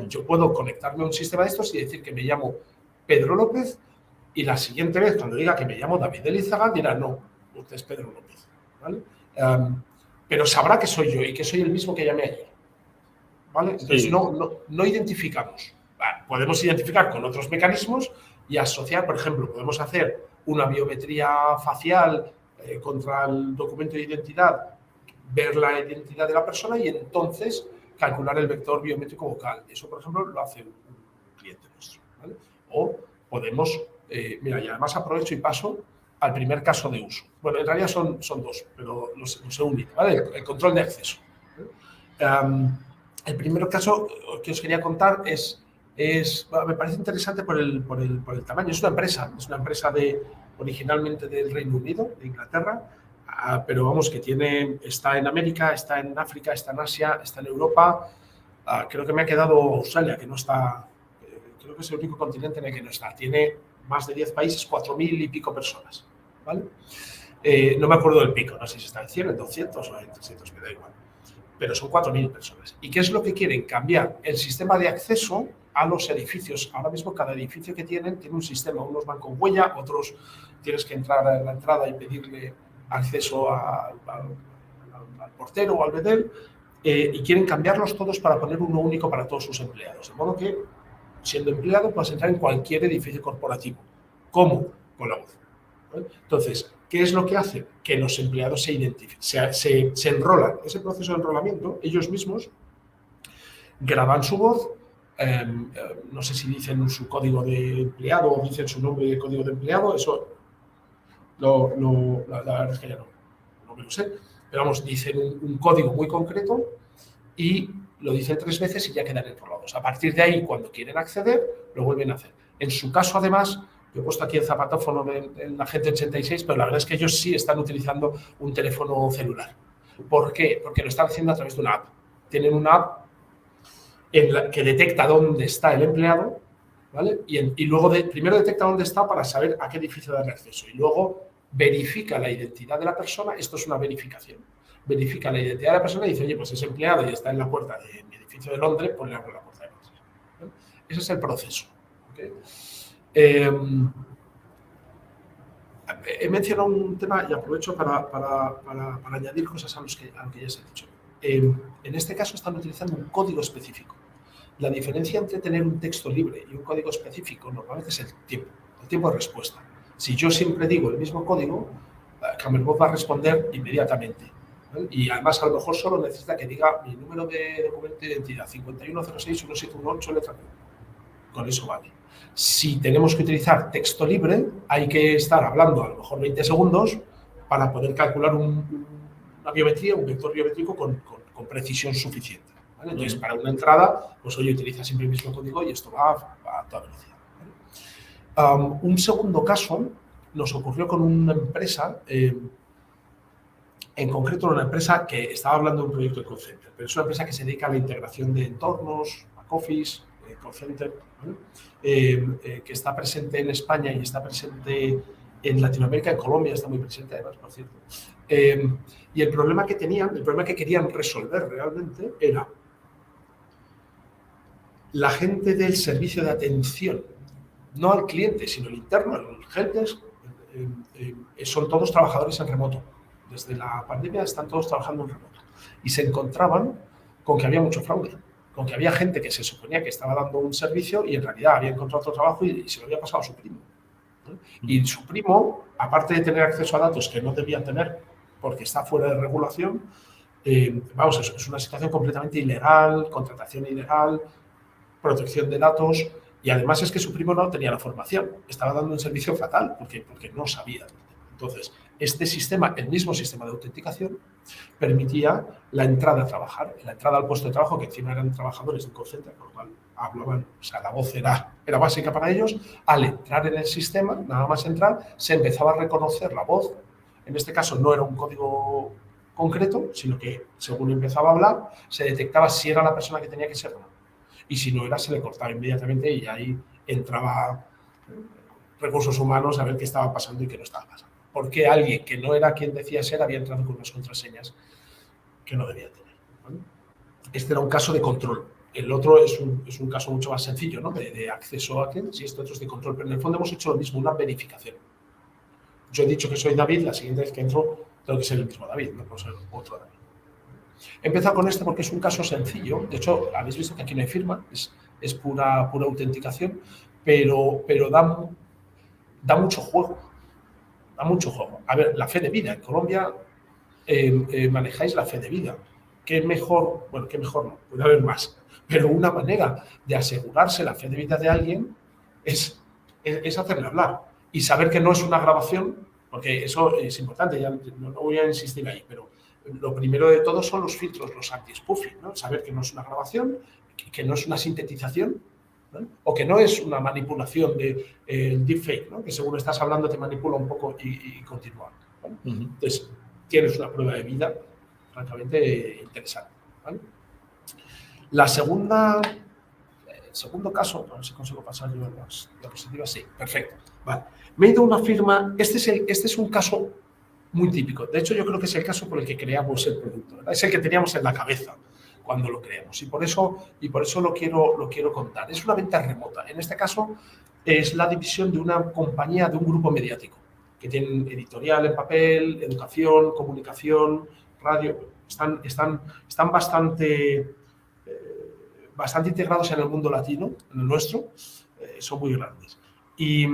Yo puedo conectarme a un sistema de estos y decir que me llamo Pedro López y la siguiente vez, cuando diga que me llamo David Elizaga, dirá, no, usted es Pedro López, ¿vale? Pero sabrá que soy yo y que soy el mismo que llamé ayer, ¿vale? Entonces, sí. no identificamos. Podemos identificar con otros mecanismos y asociar, por ejemplo, podemos hacer una biometría facial contra el documento de identidad, ver la identidad de la persona y entonces calcular el vector biométrico vocal. Eso, por ejemplo, lo hace un cliente nuestro, ¿vale? O podemos, mira, y además aprovecho y paso al primer caso de uso. Bueno, en realidad son dos, pero los he unido, ¿vale? El control de acceso. El primer caso que os quería contar me parece interesante por el tamaño. Es una empresa originalmente del Reino Unido, de Inglaterra, pero vamos, que está en América, está en África, está en Asia, está en Europa. Creo que me ha quedado Australia, que no está, creo que es el único continente en el que no está. Tiene más de 10 países, 4.000 y pico personas, ¿vale? No me acuerdo del pico, no sé si está en 100, en 200 o en 300, me da igual. Pero son 4.000 personas. ¿Y qué es lo que quieren? Cambiar el sistema de acceso a los edificios. Ahora mismo cada edificio que tiene un sistema. Unos van con huella, otros tienes que entrar a la entrada y pedirle acceso al portero o al bedel. Y quieren cambiarlos todos para poner uno único para todos sus empleados. De modo que, siendo empleado, puedes entrar en cualquier edificio corporativo. ¿Cómo? Con la voz. ¿Vale? Entonces, ¿qué es lo que hace? Que los empleados se enrolan. Ese proceso de enrolamiento, ellos mismos graban su voz, no sé si dicen su código de empleado o dicen su nombre de código de empleado, eso la verdad es que ya no me lo sé, pero vamos, dicen un código muy concreto y lo dicen 3 veces y ya quedan enrolados. A partir de ahí, cuando quieren acceder, lo vuelven a hacer. En su caso, además, yo he puesto aquí el zapatófono del agente 86, pero la verdad es que ellos sí están utilizando un teléfono celular. ¿Por qué? Porque lo están haciendo a través de una app. Tienen una app que detecta dónde está el empleado, ¿vale? Y luego primero detecta dónde está para saber a qué edificio darle acceso. Y luego verifica la identidad de la persona. Esto es una verificación. Verifica la identidad de la persona y dice, oye, pues es empleado y está en la puerta de mi edificio de Londres, pues le abro la puerta de Londres, ¿vale? Ese es el proceso, ¿okay? He mencionado un tema y aprovecho para añadir cosas a lo que ya se ha dicho. En este caso están utilizando un código específico. La diferencia entre tener un texto libre y un código específico normalmente es el tiempo de respuesta. Si yo siempre digo el mismo código, CamberBot va a responder inmediatamente, ¿vale? Y además a lo mejor solo necesita que diga mi número de documento de identidad 51061718 letra Q. Con eso vale. Si tenemos que utilizar texto libre, hay que estar hablando a lo mejor 20 segundos para poder calcular una biometría, un vector biométrico con precisión suficiente, ¿vale? Entonces, para una entrada, pues oye, utiliza siempre el mismo código y esto va a toda velocidad, ¿vale? Un segundo caso nos ocurrió con una empresa En concreto, una empresa que estaba hablando de un proyecto de call center, pero es una empresa que se dedica a la integración de entornos, back office, call center, ¿vale? Que está presente en España y está presente en Latinoamérica, en Colombia está muy presente además, por cierto. Y el problema que tenían, el problema que querían resolver realmente era la gente del servicio de atención, no al cliente, sino el interno, el helpdesk, son todos trabajadores en remoto. Desde la pandemia están todos trabajando en remoto. Y se encontraban con que había mucho fraude, con que había gente que se suponía que estaba dando un servicio y en realidad había encontrado otro trabajo y se lo había pasado a su primo, ¿no? Y su primo, aparte de tener acceso a datos que no debía tener porque está fuera de regulación, vamos, es una situación completamente ilegal, contratación ilegal, protección de datos, y además es que su primo no tenía la formación, estaba dando un servicio fatal porque no sabía. Entonces, este sistema, el mismo sistema de autenticación, permitía la entrada a trabajar, la entrada al puesto de trabajo, que encima eran trabajadores de un call center, por lo cual hablaban, o sea, la voz era básica para ellos. Al entrar en el sistema, nada más entrar, se empezaba a reconocer la voz. En este caso no era un código concreto, sino que según empezaba a hablar, se detectaba si era la persona que tenía que ser o no. Y si no era, se le cortaba inmediatamente y ahí entraba recursos humanos a ver qué estaba pasando y qué no estaba pasando. Porque alguien que no era quien decía ser había entrado con unas contraseñas que no debía tener, ¿vale? Este era un caso de control. El otro es un caso mucho más sencillo, ¿no? De acceso a clientes, y este otro es de control. Pero en el fondo hemos hecho lo mismo, una verificación. Yo he dicho que soy David, la siguiente vez que entro tengo que ser el mismo David, no puedo ser otro David. He empezado con este porque es un caso sencillo. De hecho, habéis visto que aquí no hay firma, es pura autenticación, pero da mucho juego. Da mucho juego. A ver, la fe de vida. En Colombia manejáis la fe de vida. ¿Qué mejor? Bueno, qué mejor no, puede haber más. Pero una manera de asegurarse la fe de vida de alguien es hacerle hablar y saber que no es una grabación, porque eso es importante, ya no voy a insistir ahí, pero lo primero de todo son los filtros, los anti-spoofing, ¿no? Saber que no es una grabación, que no es una sintetización, ¿no? O que no es una manipulación de deepfake, ¿no? Que según estás hablando te manipula un poco y continúa, ¿vale? Entonces, tienes una prueba de vida francamente interesante, ¿vale? El segundo caso, a ver si consigo pasar yo las diapositivas, sí, perfecto, vale. Me he ido a una firma, este es un caso muy típico. De hecho, yo creo que es el caso por el que creamos el producto, ¿verdad? Es el que teníamos en la cabeza cuando lo creamos y por eso lo quiero contar. Es una venta remota. En este caso, es la división de una compañía, de un grupo mediático, que tienen editorial en papel, educación, comunicación, radio. Están bastante integrados en el mundo latino, en el nuestro, son muy grandes. Y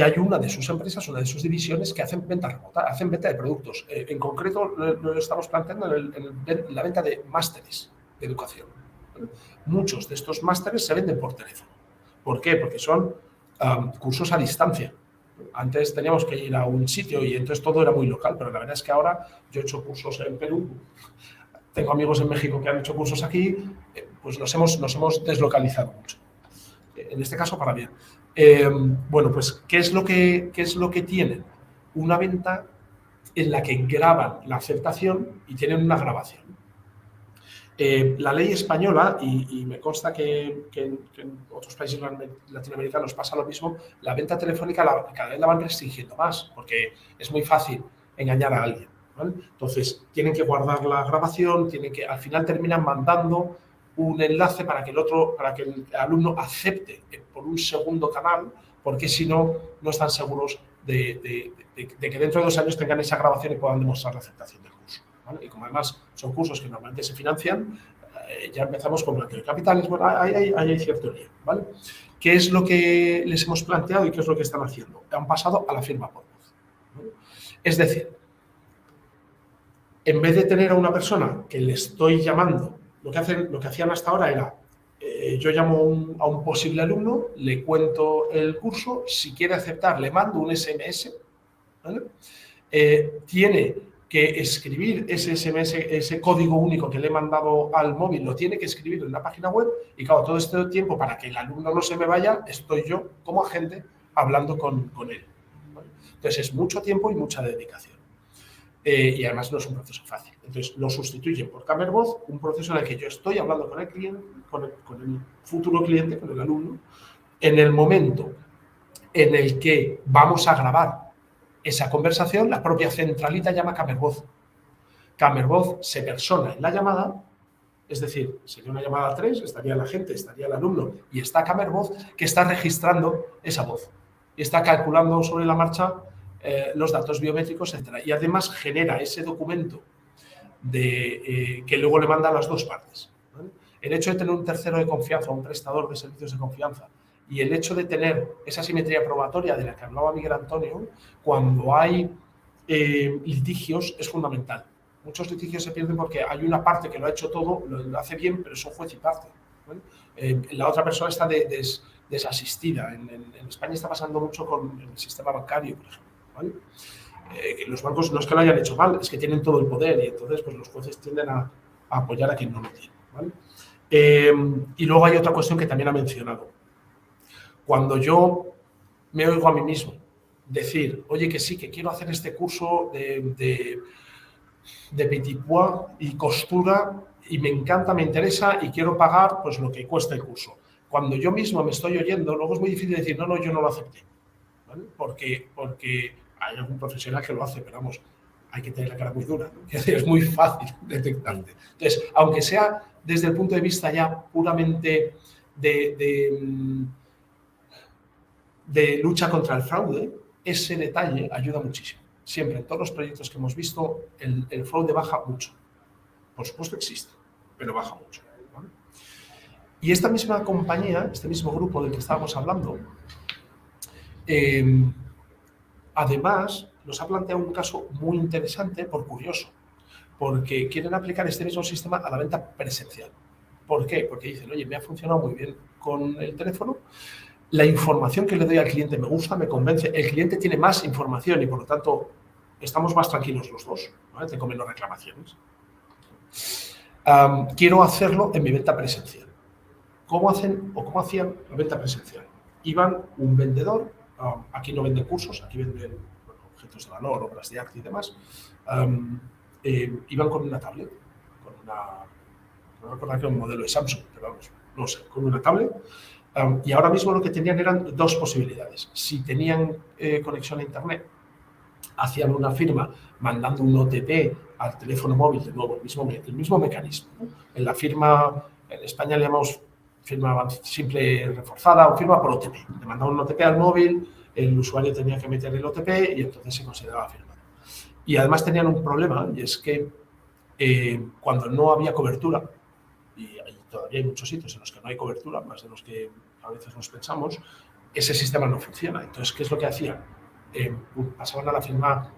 hay una de sus empresas, una de sus divisiones que hacen venta remota, hacen venta de productos. En concreto, lo estamos planteando en la venta de másteres de educación. Muchos de estos másteres se venden por teléfono. ¿Por qué? Porque son cursos a distancia. Antes teníamos que ir a un sitio y entonces todo era muy local, pero la verdad es que ahora yo he hecho cursos en Perú, tengo amigos en México que han hecho cursos aquí, pues nos hemos deslocalizado mucho. En este caso, para bien. Bueno, pues, ¿qué es lo que tienen? Una venta en la que graban la aceptación y tienen una grabación. La ley española, y me consta que en otros países latinoamericanos pasa lo mismo, la venta telefónica cada vez la van restringiendo más, porque es muy fácil engañar a alguien, ¿vale? Entonces, tienen que guardar la grabación, al final terminan mandando un enlace para que el alumno acepte por un segundo canal, porque si no, no están seguros de que dentro de 2 años tengan esa grabación y puedan demostrar la aceptación del curso, ¿vale? Y como además son cursos que normalmente se financian, ya empezamos con blanqueo de capitales. Bueno, hay cierto lío, ¿vale? ¿Qué es lo que les hemos planteado y qué es lo que están haciendo? Han pasado a la firma por voz, ¿vale? Es decir, en vez de tener a una persona que le estoy llamando, lo que hacían hasta ahora era, yo llamo a un posible alumno, le cuento el curso, si quiere aceptar le mando un SMS, ¿vale? Tiene que escribir ese SMS, ese código único que le he mandado al móvil, lo tiene que escribir en la página web y claro, todo este tiempo para que el alumno no se me vaya, estoy yo como agente hablando con él, ¿vale? Entonces es mucho tiempo y mucha dedicación. y además no es un proceso fácil. Entonces lo sustituyen por CameraVoz, un proceso en el que yo estoy hablando con el cliente, con el futuro cliente, con el alumno, en el momento en el que vamos a grabar esa conversación, la propia centralita llama CameraVoz. CameraVoz se persona en la llamada, es decir, sería una llamada 3, estaría la gente, estaría el alumno y está CameraVoz que está registrando esa voz y está calculando sobre la marcha los datos biométricos, etc. Y además genera ese documento que luego le manda a las dos partes, ¿vale? El hecho de tener un tercero de confianza, un prestador de servicios de confianza, y el hecho de tener esa simetría probatoria de la que hablaba Miguel Antonio, cuando hay litigios, es fundamental. Muchos litigios se pierden porque hay una parte que lo ha hecho todo, lo hace bien, pero son juez y parte, ¿vale? La otra persona está desasistida. En España está pasando mucho con el sistema bancario, por ejemplo, ¿vale? Los bancos no es que lo hayan hecho mal, es que tienen todo el poder y entonces pues, los jueces tienden a apoyar a quien no lo tiene, ¿vale? Y luego hay otra cuestión que también ha mencionado. Cuando yo me oigo a mí mismo decir, oye, que sí, que quiero hacer este curso de petit pois y costura y me encanta, me interesa y quiero pagar pues lo que cuesta el curso. Cuando yo mismo me estoy oyendo, luego es muy difícil decir, no, yo no lo acepté, ¿vale? Porque hay algún profesional que lo hace, pero vamos, hay que tener la cara muy dura, ¿no? Es muy fácil detectarte. Entonces, aunque sea desde el punto de vista ya puramente de lucha contra el fraude, ese detalle ayuda muchísimo. Siempre, en todos los proyectos que hemos visto, el fraude baja mucho. Por supuesto existe, pero baja mucho, ¿vale? Y esta misma compañía, este mismo grupo del que estábamos hablando, además nos ha planteado un caso muy interesante, por curioso, porque quieren aplicar este mismo sistema a la venta presencial. ¿Por qué? Porque dicen, oye, me ha funcionado muy bien con el teléfono, la información que le doy al cliente me gusta, me convence, el cliente tiene más información y por lo tanto estamos más tranquilos los dos, ¿vale? Tengo menos reclamaciones. Quiero hacerlo en mi venta presencial. ¿Cómo hacían la venta presencial? Iban un vendedor, aquí no venden cursos, aquí venden objetos de valor, obras de arte y demás, iban con una tablet, no recuerdo que era un modelo de Samsung, pero vamos, no sé, con una tablet. Y ahora mismo lo que tenían eran dos posibilidades. Si tenían conexión a internet, hacían una firma mandando un OTP al teléfono móvil, de nuevo, el mismo mecanismo, ¿no? En la firma, en España le llamamos firma simple reforzada o firma por OTP. Le mandaban un OTP al móvil, el usuario tenía que meter el OTP y entonces se consideraba firmado. Y además tenían un problema, y es que cuando no había cobertura, y todavía hay muchos sitios en los que no hay cobertura, más de los que a veces nos pensamos, ese sistema no funciona. Entonces, ¿qué es lo que hacían? Pasaban a la firma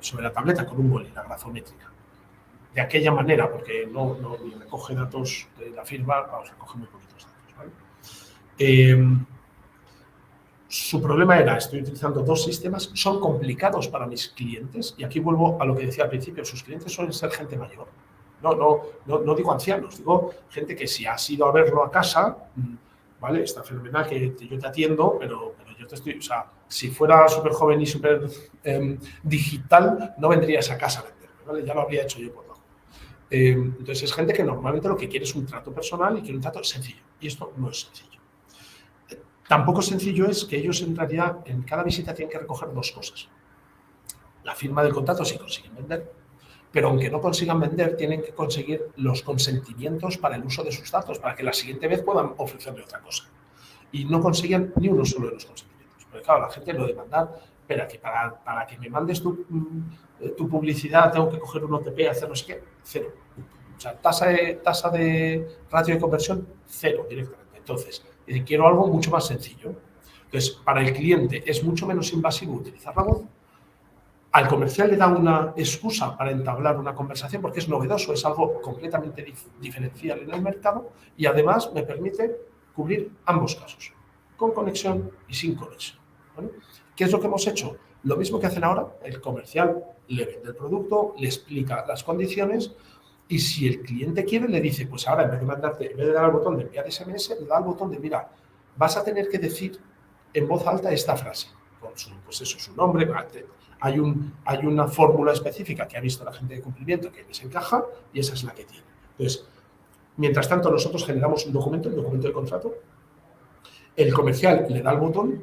sobre la tableta con un boli, la grafométrica. De aquella manera, porque no recoge datos de la firma, vamos, recoge muy poquitos datos, ¿vale? Su problema era, estoy utilizando dos sistemas, son complicados para mis clientes, y aquí vuelvo a lo que decía al principio, sus clientes suelen ser gente mayor. No digo ancianos, digo gente que si has ido a verlo a casa, ¿vale? Está fenomenal que yo te atiendo, pero yo te estoy, o sea, si fuera súper joven y súper digital, no vendrías a casa a venderme, ¿vale? Ya lo habría hecho yo por debajo. Entonces es gente que normalmente lo que quiere es un trato personal y quiere un trato sencillo, y esto no es sencillo. Tampoco sencillo es que ellos en realidad en cada visita tienen que recoger dos cosas. La firma del contrato si consiguen vender, pero aunque no consigan vender, tienen que conseguir los consentimientos para el uso de sus datos, para que la siguiente vez puedan ofrecerle otra cosa. Y no consiguen ni uno solo de los consentimientos. Porque claro, la gente lo de mandar, espera, que para que me mandes tu publicidad tengo que coger un OTP, hacer no sé qué, cero. O sea, tasa de ratio de conversión, cero directamente. Entonces, quiero algo mucho más sencillo. Entonces, para el cliente es mucho menos invasivo utilizar la voz. Al comercial le da una excusa para entablar una conversación porque es novedoso, es algo completamente diferencial en el mercado y además me permite cubrir ambos casos, con conexión y sin conexión, ¿vale? ¿Qué es lo que hemos hecho? Lo mismo que hacen ahora, el comercial le vende el producto, le explica las condiciones y si el cliente quiere le dice, pues ahora en vez de dar al botón de enviar SMS, le da al botón de, mira, vas a tener que decir en voz alta esta frase, con su nombre, Hay una fórmula específica que ha visto la gente de cumplimiento que les encaja y esa es la que tiene. Entonces, mientras tanto, nosotros generamos un documento, el documento de contrato, el comercial le da el botón,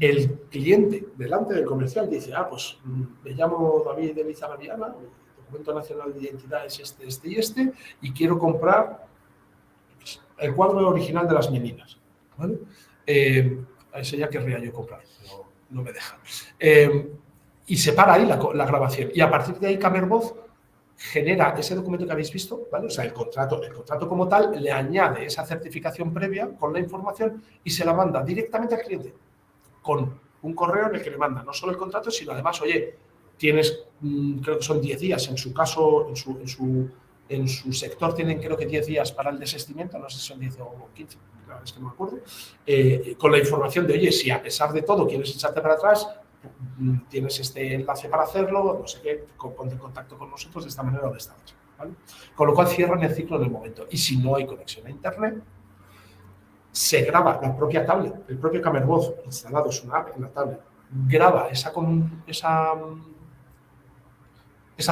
el cliente delante del comercial dice, pues me llamo David Elizagaviana, mi documento nacional de identidad es este, y quiero comprar el cuadro original de las meninas, ¿vale? A ese ya querría yo comprar, pero no me deja. Y se para ahí la grabación. Y a partir de ahí, Camervoz genera ese documento que habéis visto, ¿vale? O sea, el contrato como tal le añade esa certificación previa con la información y se la manda directamente al cliente con un correo en el que le manda no solo el contrato, sino además, oye, tienes, creo que son 10 días, en su caso, en su sector tienen creo que 10 días para el desistimiento, no sé si son 10 o 15, la verdad es que no me acuerdo, con la información de, oye, si a pesar de todo quieres echarte para atrás, tienes este enlace para hacerlo, no sé qué, ponte en contacto con nosotros de esta manera o de esta otra, ¿vale? Con lo cual cierran el ciclo en el momento. Y si no hay conexión a Internet, se graba la propia tablet, el propio Camervoz instalado, es una app en la tablet, graba esa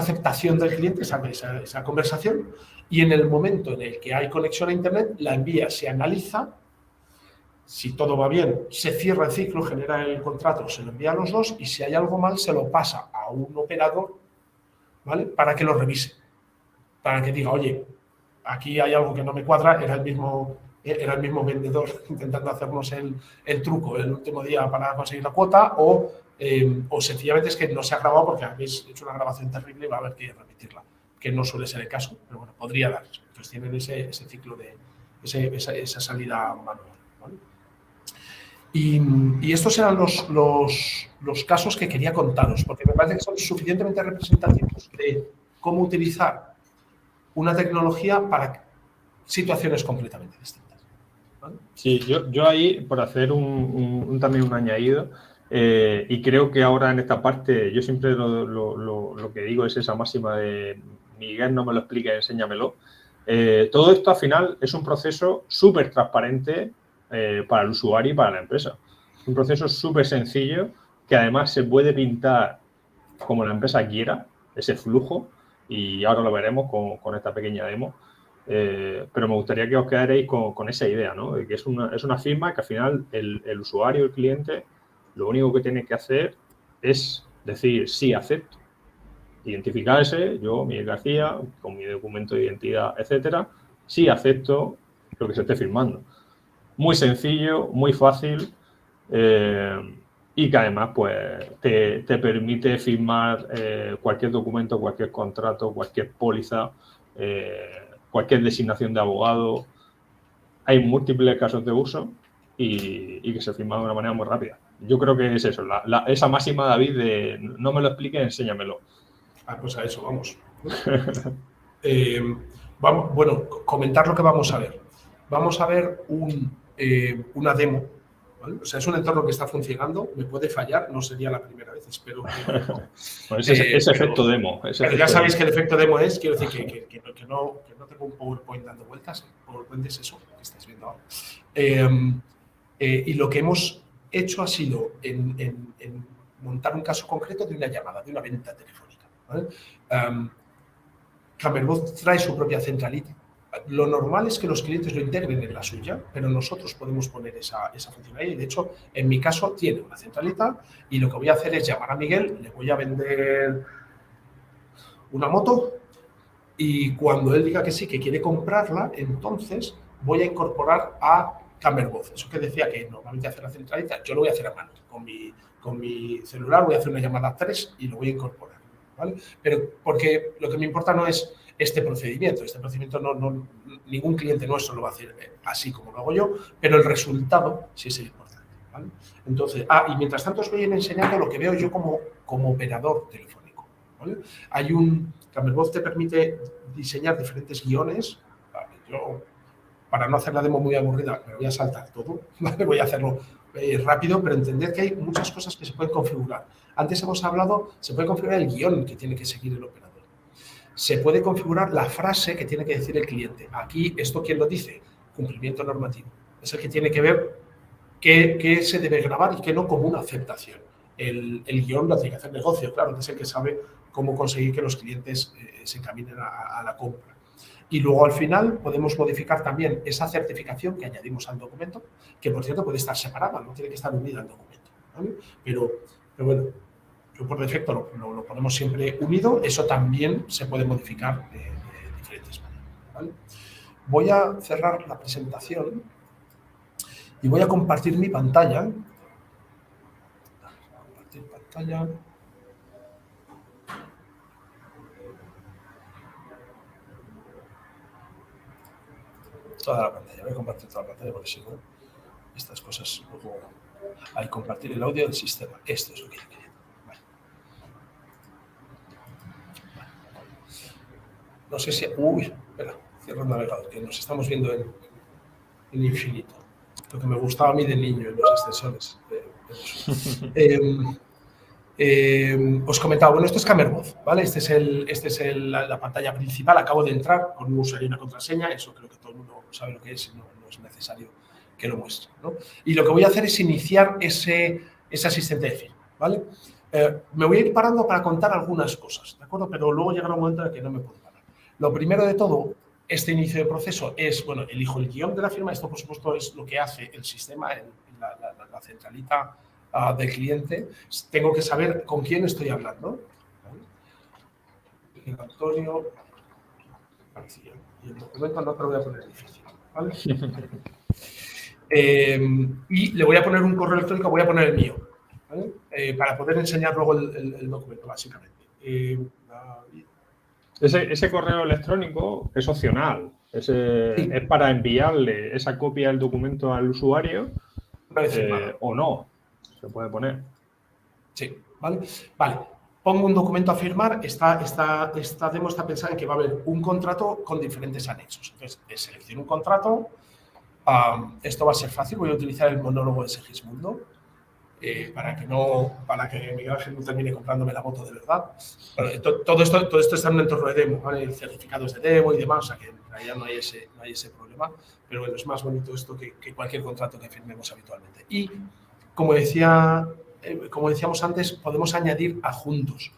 aceptación del cliente, esa conversación, y en el momento en el que hay conexión a Internet, la envía, se analiza, si todo va bien, se cierra el ciclo, genera el contrato, se lo envía a los dos, y si hay algo mal, se lo pasa a un operador, ¿vale? Para que lo revise, para que diga, oye, aquí hay algo que no me cuadra, era el mismo vendedor intentando hacernos el truco el último día para conseguir la cuota, o sencillamente es que no se ha grabado porque habéis hecho una grabación terrible y va a haber que repetirla, que no suele ser el caso, pero bueno, podría darse. Entonces tienen ese ciclo de esa salida manual, ¿vale? Y estos eran los casos que quería contaros, porque me parece que son suficientemente representativos de cómo utilizar una tecnología para situaciones completamente distintas, ¿vale? Sí, yo ahí, por hacer también un añadido, y creo que ahora en esta parte, yo siempre lo que digo es esa máxima de Miguel, no me lo explica, enséñamelo. Todo esto al final es un proceso súper transparente para el usuario y para la empresa. Es un proceso súper sencillo que además se puede pintar como la empresa quiera, ese flujo, y ahora lo veremos con esta pequeña demo. Pero me gustaría que os quedaréis con esa idea, ¿no? De que es una firma que al final el usuario, el cliente, lo único que tiene que hacer es decir sí, acepto. Identificarse, yo, Miguel García, con mi documento de identidad, etcétera, sí acepto lo que se esté firmando. Muy sencillo, muy fácil, y que además pues te permite firmar cualquier documento, cualquier contrato, cualquier póliza, cualquier designación de abogado. Hay múltiples casos de uso y que se firma de una manera muy rápida. Yo creo que es eso, esa máxima, David, de no me lo expliques, enséñamelo. Pues a eso vamos. Bueno, comentar lo que vamos a ver. Vamos a ver una demo, ¿vale? O sea, es un entorno que está funcionando, me puede fallar, no sería la primera vez, espero que no. Pues ese efecto demo. Pero ya sabéis que el efecto demo es, quiero decir, que no tengo un PowerPoint dando vueltas, el PowerPoint es eso que estáis viendo ahora. Y lo que hemos hecho ha sido en montar un caso concreto de una llamada, de una venta telefónica, ¿vale? Camervoz trae su propia centralita. Lo normal es que los clientes lo integren en la suya, pero nosotros podemos poner esa funcionalidad. Y de hecho, en mi caso, tiene una centralita y lo que voy a hacer es llamar a Miguel, le voy a vender una moto y cuando él diga que sí, que quiere comprarla, entonces voy a incorporar a Camervoz. Eso que decía que normalmente hace la centralita, yo lo voy a hacer a mano. Con mi celular voy a hacer una llamada 3 y lo voy a incorporar, ¿vale? Pero porque lo que me importa no es este procedimiento. Este procedimiento ningún cliente nuestro lo va a hacer así como lo hago yo, pero el resultado sí es el importante, ¿vale? Entonces, y mientras tanto os voy a ir enseñando lo que veo yo como operador telefónico, ¿vale? Camervoz te permite diseñar diferentes guiones, ¿vale? Yo, para no hacer la demo muy aburrida, me voy a saltar todo, ¿vale? Voy a hacerlo rápido, pero entender que hay muchas cosas que se pueden configurar. Antes hemos hablado, se puede configurar el guión que tiene que seguir el operador. Se puede configurar la frase que tiene que decir el cliente. Aquí, ¿esto quién lo dice? Cumplimiento normativo. Es el que tiene que ver qué se debe grabar y qué no como una aceptación. el guión lo tiene que hacer negocio, claro, que es el que sabe cómo conseguir que los clientes se encaminen a la compra. Y luego al final podemos modificar también esa certificación que añadimos al documento, que por cierto puede estar separada, no tiene que estar unida al documento, ¿vale? Pero bueno, yo por defecto lo ponemos siempre unido, eso también se puede modificar de diferentes maneras, ¿vale? Voy a cerrar la presentación y voy a compartir mi pantalla. Compartir pantalla. Toda la pantalla, voy a compartir toda la pantalla porque si no, estas cosas luego hay compartir el audio del sistema. Esto es lo que yo quería. Vale. No sé si... Uy, espera, cierro el navegador, que nos estamos viendo en infinito. Lo que me gustaba a mí de niño en los extensores. Os comentaba, bueno, esto es Camerbot, ¿vale? Esta es la pantalla principal. Acabo de entrar con un usuario y una contraseña. Eso creo que todo el mundo sabe lo que es y no es necesario que lo muestre, ¿no? Y lo que voy a hacer es iniciar ese asistente de firma, ¿vale? Me voy a ir parando para contar algunas cosas, ¿de acuerdo? Pero luego llegará un momento en el que no me puedo parar. Lo primero de todo, este inicio de proceso es, bueno, elijo el guión de la firma. Esto, por supuesto, es lo que hace el sistema en la centralita del cliente. Tengo que saber con quién estoy hablando. ¿Vale? Antonio García. Y el documento no te lo voy a poner difícil, ¿vale? Y le voy a poner un correo electrónico, voy a poner el mío, ¿vale? Para poder enseñar luego el documento, básicamente. Ese correo electrónico es opcional, sí. Es para enviarle esa copia del documento al usuario o no, se puede poner. Sí, ¿vale? Vale, pongo un documento a firmar. Esta demo está pensada en que va a haber un contrato con diferentes anexos. Entonces, selecciono un contrato. Esto va a ser fácil, voy a utilizar el monólogo de Segismundo. Para que Miguel Ángel no termine comprándome la moto de verdad. Todo esto está en un entorno de demo, ¿vale? Certificados de demo y demás, o sea que en realidad no hay ese problema, pero bueno, es más bonito esto que cualquier contrato que firmemos habitualmente. Y como decíamos antes, podemos añadir adjuntos.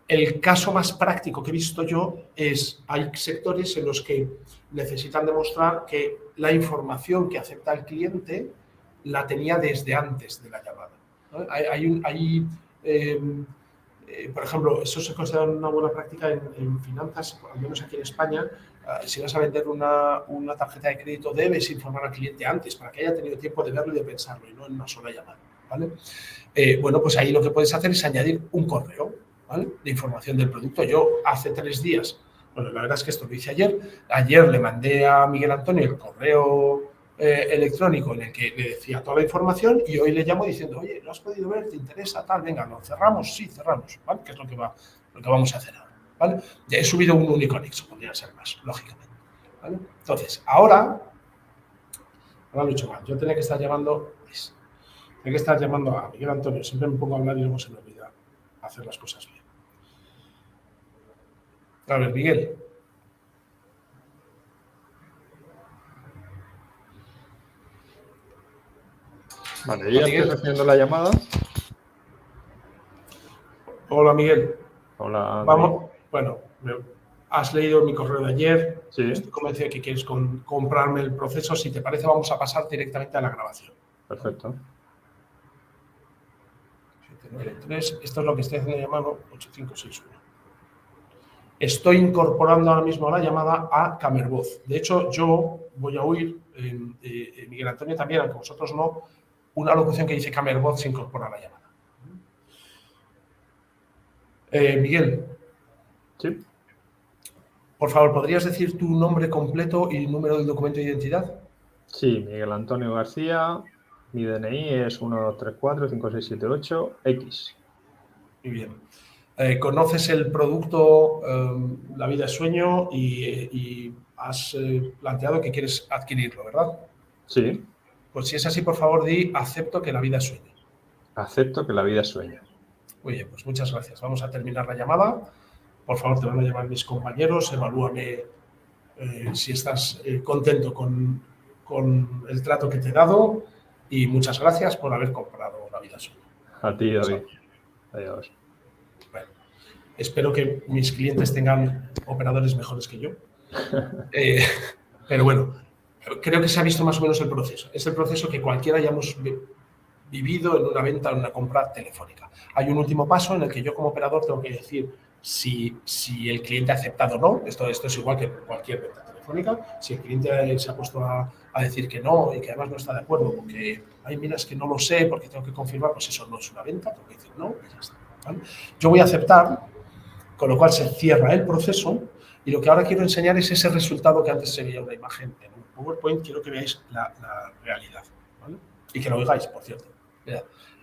El caso más práctico que he visto yo es, hay sectores en los que necesitan demostrar que la información que acepta el cliente la tenía desde antes de la llamada, ¿no? Por ejemplo, eso se considera una buena práctica en finanzas, al menos aquí en España. Si vas a vender una tarjeta de crédito, debes informar al cliente antes para que haya tenido tiempo de verlo y de pensarlo, y no en una sola llamada, ¿vale? Bueno, pues ahí lo que puedes hacer es añadir un correo, ¿vale?, de información del producto. Yo hace 3 días, bueno, la verdad es que esto lo hice ayer le mandé a Miguel Antonio el correo electrónico en el que le decía toda la información, y hoy le llamo diciendo, oye, ¿lo has podido ver? ¿Te interesa? Tal, venga, ¿lo cerramos? Sí, cerramos, ¿vale? Que es lo que vamos a hacer ahora, ¿vale? Ya he subido un único anexo, podría ser más, lógicamente, ¿vale? Entonces, ahora lo he hecho mal. Yo tenía que estar llamando a Miguel Antonio. Siempre me pongo a hablar y luego se me olvida hacer las cosas bien. A ver, Miguel. Vale, yo ya estoy recibiendo la llamada. Hola, Miguel. Hola. Vamos. Bueno, has leído mi correo de ayer. Sí. Estoy convencido de que quieres comprarme el proceso. Si te parece, vamos a pasar directamente a la grabación. Perfecto. 793. Esto es lo que estoy haciendo llamado 8561. Estoy incorporando ahora mismo a la llamada a Camerbot. De hecho, yo voy a oír, Miguel Antonio también, aunque vosotros no, una locución que dice Camerbot se incorpora a la llamada. Miguel. Sí. Por favor, ¿podrías decir tu nombre completo y el número del documento de identidad? Sí, Miguel Antonio García. Mi DNI es 12345678X. Muy bien. ¿Conoces el producto La vida es sueño y has planteado que quieres adquirirlo, verdad? Sí. Pues si es así, por favor, di acepto que la vida es sueño. Acepto que la vida es sueño. Muy bien, pues muchas gracias. Vamos a terminar la llamada. Por favor, te van a llamar mis compañeros. Evalúame si estás contento con el trato que te he dado, y muchas gracias por haber comprado La vida es sueño. A ti, David. Adiós. Bueno, espero que mis clientes tengan operadores mejores que yo. Pero bueno, creo que se ha visto más o menos el proceso. Es el proceso que cualquiera hayamos vivido en una venta o en una compra telefónica. Hay un último paso en el que yo como operador tengo que decir si el cliente ha aceptado o no. Esto es igual que cualquier venta telefónica. Si el cliente se ha puesto a decir que no y que además no está de acuerdo porque, ay, mira, es que no lo sé porque tengo que confirmar, pues eso no es una venta, tengo que decir no y ya está, ¿vale? Yo voy a aceptar, con lo cual se cierra el proceso y lo que ahora quiero enseñar es ese resultado que antes se veía una imagen en un PowerPoint. Quiero que veáis la realidad, ¿vale? Y que lo oigáis, por cierto. Mirad,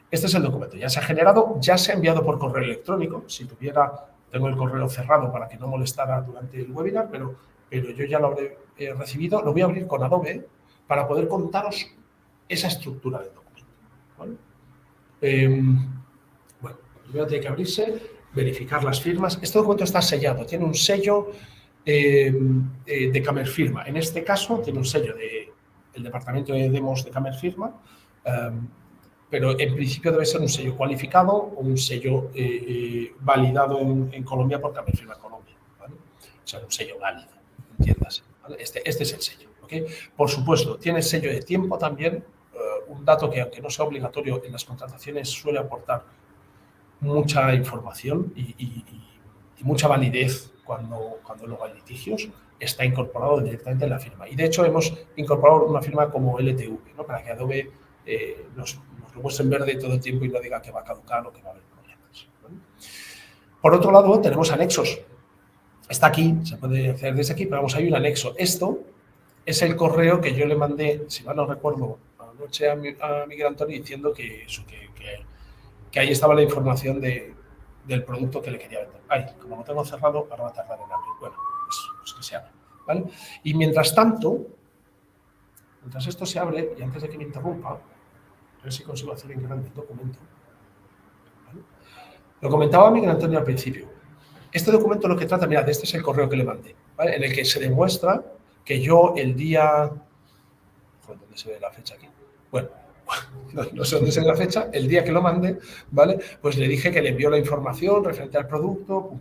este es el documento, ya se ha generado, ya se ha enviado por correo electrónico. Si tengo el correo cerrado para que no molestara durante el webinar, pero yo ya lo habré recibido. Lo voy a abrir con Adobe para poder contaros esa estructura del documento, ¿vale? Bueno, primero tiene que abrirse, verificar las firmas. Este documento está sellado, tiene un sello de Camerfirma. En este caso tiene un sello del departamento de demos de Camerfirma, pero en principio debe ser un sello cualificado o un sello validado en Colombia por Camerfirma Colombia, ¿vale? O sea, un sello válido, entiéndase, ¿vale? Este es el sello, ¿ok? Por supuesto, tiene sello de tiempo también, un dato que, aunque no sea obligatorio en las contrataciones, suele aportar mucha información y mucha validez cuando luego hay litigios. Está incorporado directamente en la firma. Y de hecho hemos incorporado una firma como LTV, ¿no? Para que Adobe nos lo muestre en verde todo el tiempo y no diga que va a caducar o que va a haber problemas, ¿vale? Por otro lado, tenemos anexos. Está aquí, se puede hacer desde aquí, pero vamos, hay un anexo. Esto es el correo que yo le mandé, si mal no recuerdo, anoche a Miguel Antonio diciendo que ahí estaba la información del producto que le quería vender. Ay, como lo tengo cerrado, ahora va a tardar en abrir. Bueno, pues que se abra, ¿vale? Y mientras tanto, mientras esto se abre, y antes de que me interrumpa, a ver si consigo hacer en grande el documento, ¿vale? Lo comentaba Miguel Antonio al principio. Este documento lo que trata, mirad, este es el correo que le mandé, ¿vale? En el que se demuestra que yo el día... ¿Dónde se ve la fecha aquí? Bueno, no sé dónde se ve la fecha, el día que lo mandé, ¿vale? Pues le dije que le envió la información referente al producto,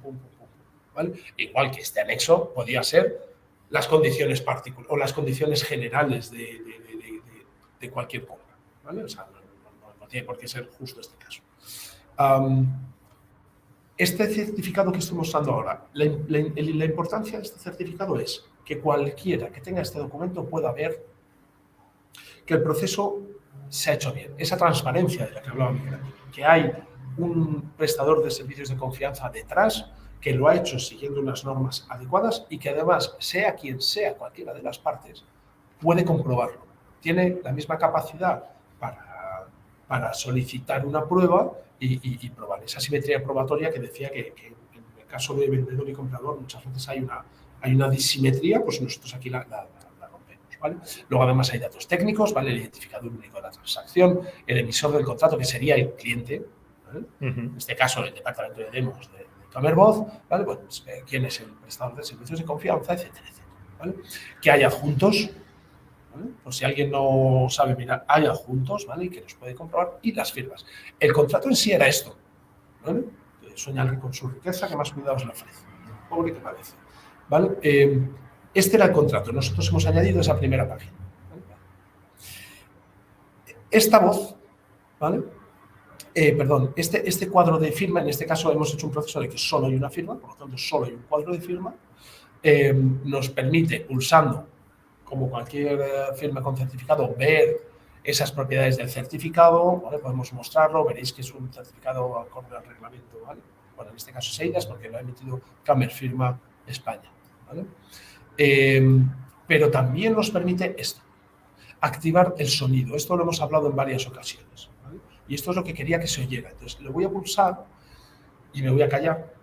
¿vale? Igual que este anexo podía ser las condiciones particulares o las condiciones generales de cualquier compra, ¿vale? O sea, no tiene por qué ser justo este caso. Este certificado que estoy mostrando ahora, la importancia de este certificado es que cualquiera que tenga este documento pueda ver que el proceso se ha hecho bien. Esa transparencia de la que hablaba Miguel, que hay un prestador de servicios de confianza detrás que lo ha hecho siguiendo unas normas adecuadas y que además, sea quien sea cualquiera de las partes, puede comprobarlo. Tiene la misma capacidad para solicitar una prueba y probar. Esa simetría probatoria que decía que en el caso de vendedor y comprador muchas veces hay una disimetría, pues nosotros aquí la rompemos, ¿vale? Luego además hay datos técnicos, ¿vale? El identificador único de la transacción, el emisor del contrato, que sería el cliente, ¿vale? En este caso el departamento de demos de Camervoz, ¿vale? Bueno, pues, quién es el prestador de servicios de confianza, etcétera, etcétera, ¿vale? Que hay adjuntos, ¿vale? Por si alguien no sabe mirar, hay adjuntos, ¿vale? Y que los puede comprobar, y las firmas. El contrato en sí era esto, ¿vale? Sueña alguien con su riqueza, que más cuidados le ofrece. Pobre que parece, ¿vale? Este era el contrato. Nosotros hemos añadido esa primera página, ¿vale? Esta voz, ¿vale? Perdón, este cuadro de firma, en este caso hemos hecho un proceso de que solo hay una firma, por lo tanto solo hay un cuadro de firma, nos permite, pulsando, como cualquier firma con certificado, ver esas propiedades del certificado, ¿vale? Podemos mostrarlo, veréis que es un certificado acorde al reglamento, ¿vale? Bueno, en este caso es EIDAS porque lo ha emitido Camerfirma España, ¿vale? Pero también nos permite esto, activar el sonido. Esto lo hemos hablado en varias ocasiones, ¿vale? Y esto es lo que quería que se oyera. Entonces, le voy a pulsar y me voy a callar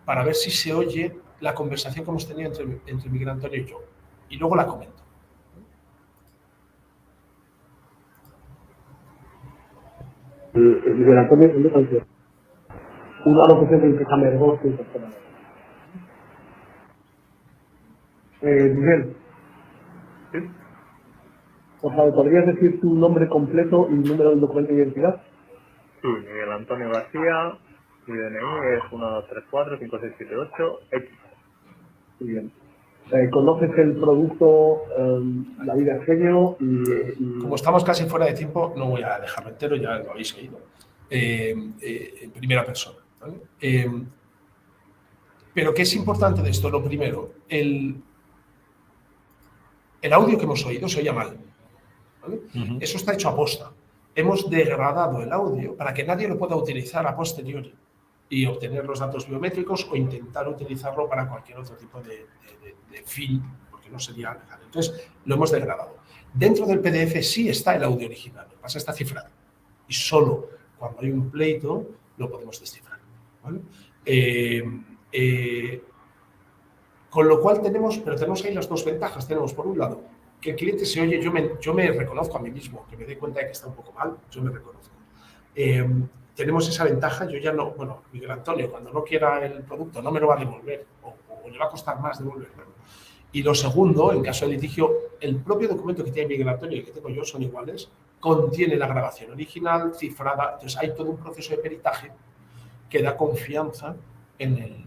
para ver si se oye la conversación que hemos tenido entre Miguel Antonio y yo. Y luego la comento. Miguel Antonio, ¿dónde canción? Una locución entre Camervoz y Persona. Miguel. ¿Sí? Por favor, ¿podrías decir tu nombre completo y número del documento de identidad? Sí, Miguel Antonio García, mi DNI es 12345678X. Muy bien. ¿Conoces el producto David Eugenio? Como estamos casi fuera de tiempo, no voy a dejarlo entero, ya lo habéis oído, en primera persona, ¿vale? Pero ¿qué es importante de esto? Lo primero, el audio que hemos oído se oía mal, ¿vale? Eso está hecho a posta. Hemos degradado el audio para que nadie lo pueda utilizar a posteriori y obtener los datos biométricos o intentar utilizarlo para cualquier otro tipo de fin, porque no sería legal. Entonces, lo hemos degradado. Dentro del PDF sí está el audio original, lo que pasa es que está cifrado. Y solo cuando hay un pleito lo podemos descifrar, ¿vale? Con lo cual tenemos ahí las dos ventajas. Tenemos, por un lado, que el cliente se oye, yo me reconozco a mí mismo, que me dé cuenta de que está un poco mal, yo me reconozco. Tenemos esa ventaja, yo ya no, bueno, Miguel Antonio, cuando no quiera el producto no me lo va a devolver o le va a costar más devolverlo. Y lo segundo, en caso de litigio, el propio documento que tiene Miguel Antonio y que tengo yo son iguales, contiene la grabación original, cifrada, entonces hay todo un proceso de peritaje que da confianza en el proceso.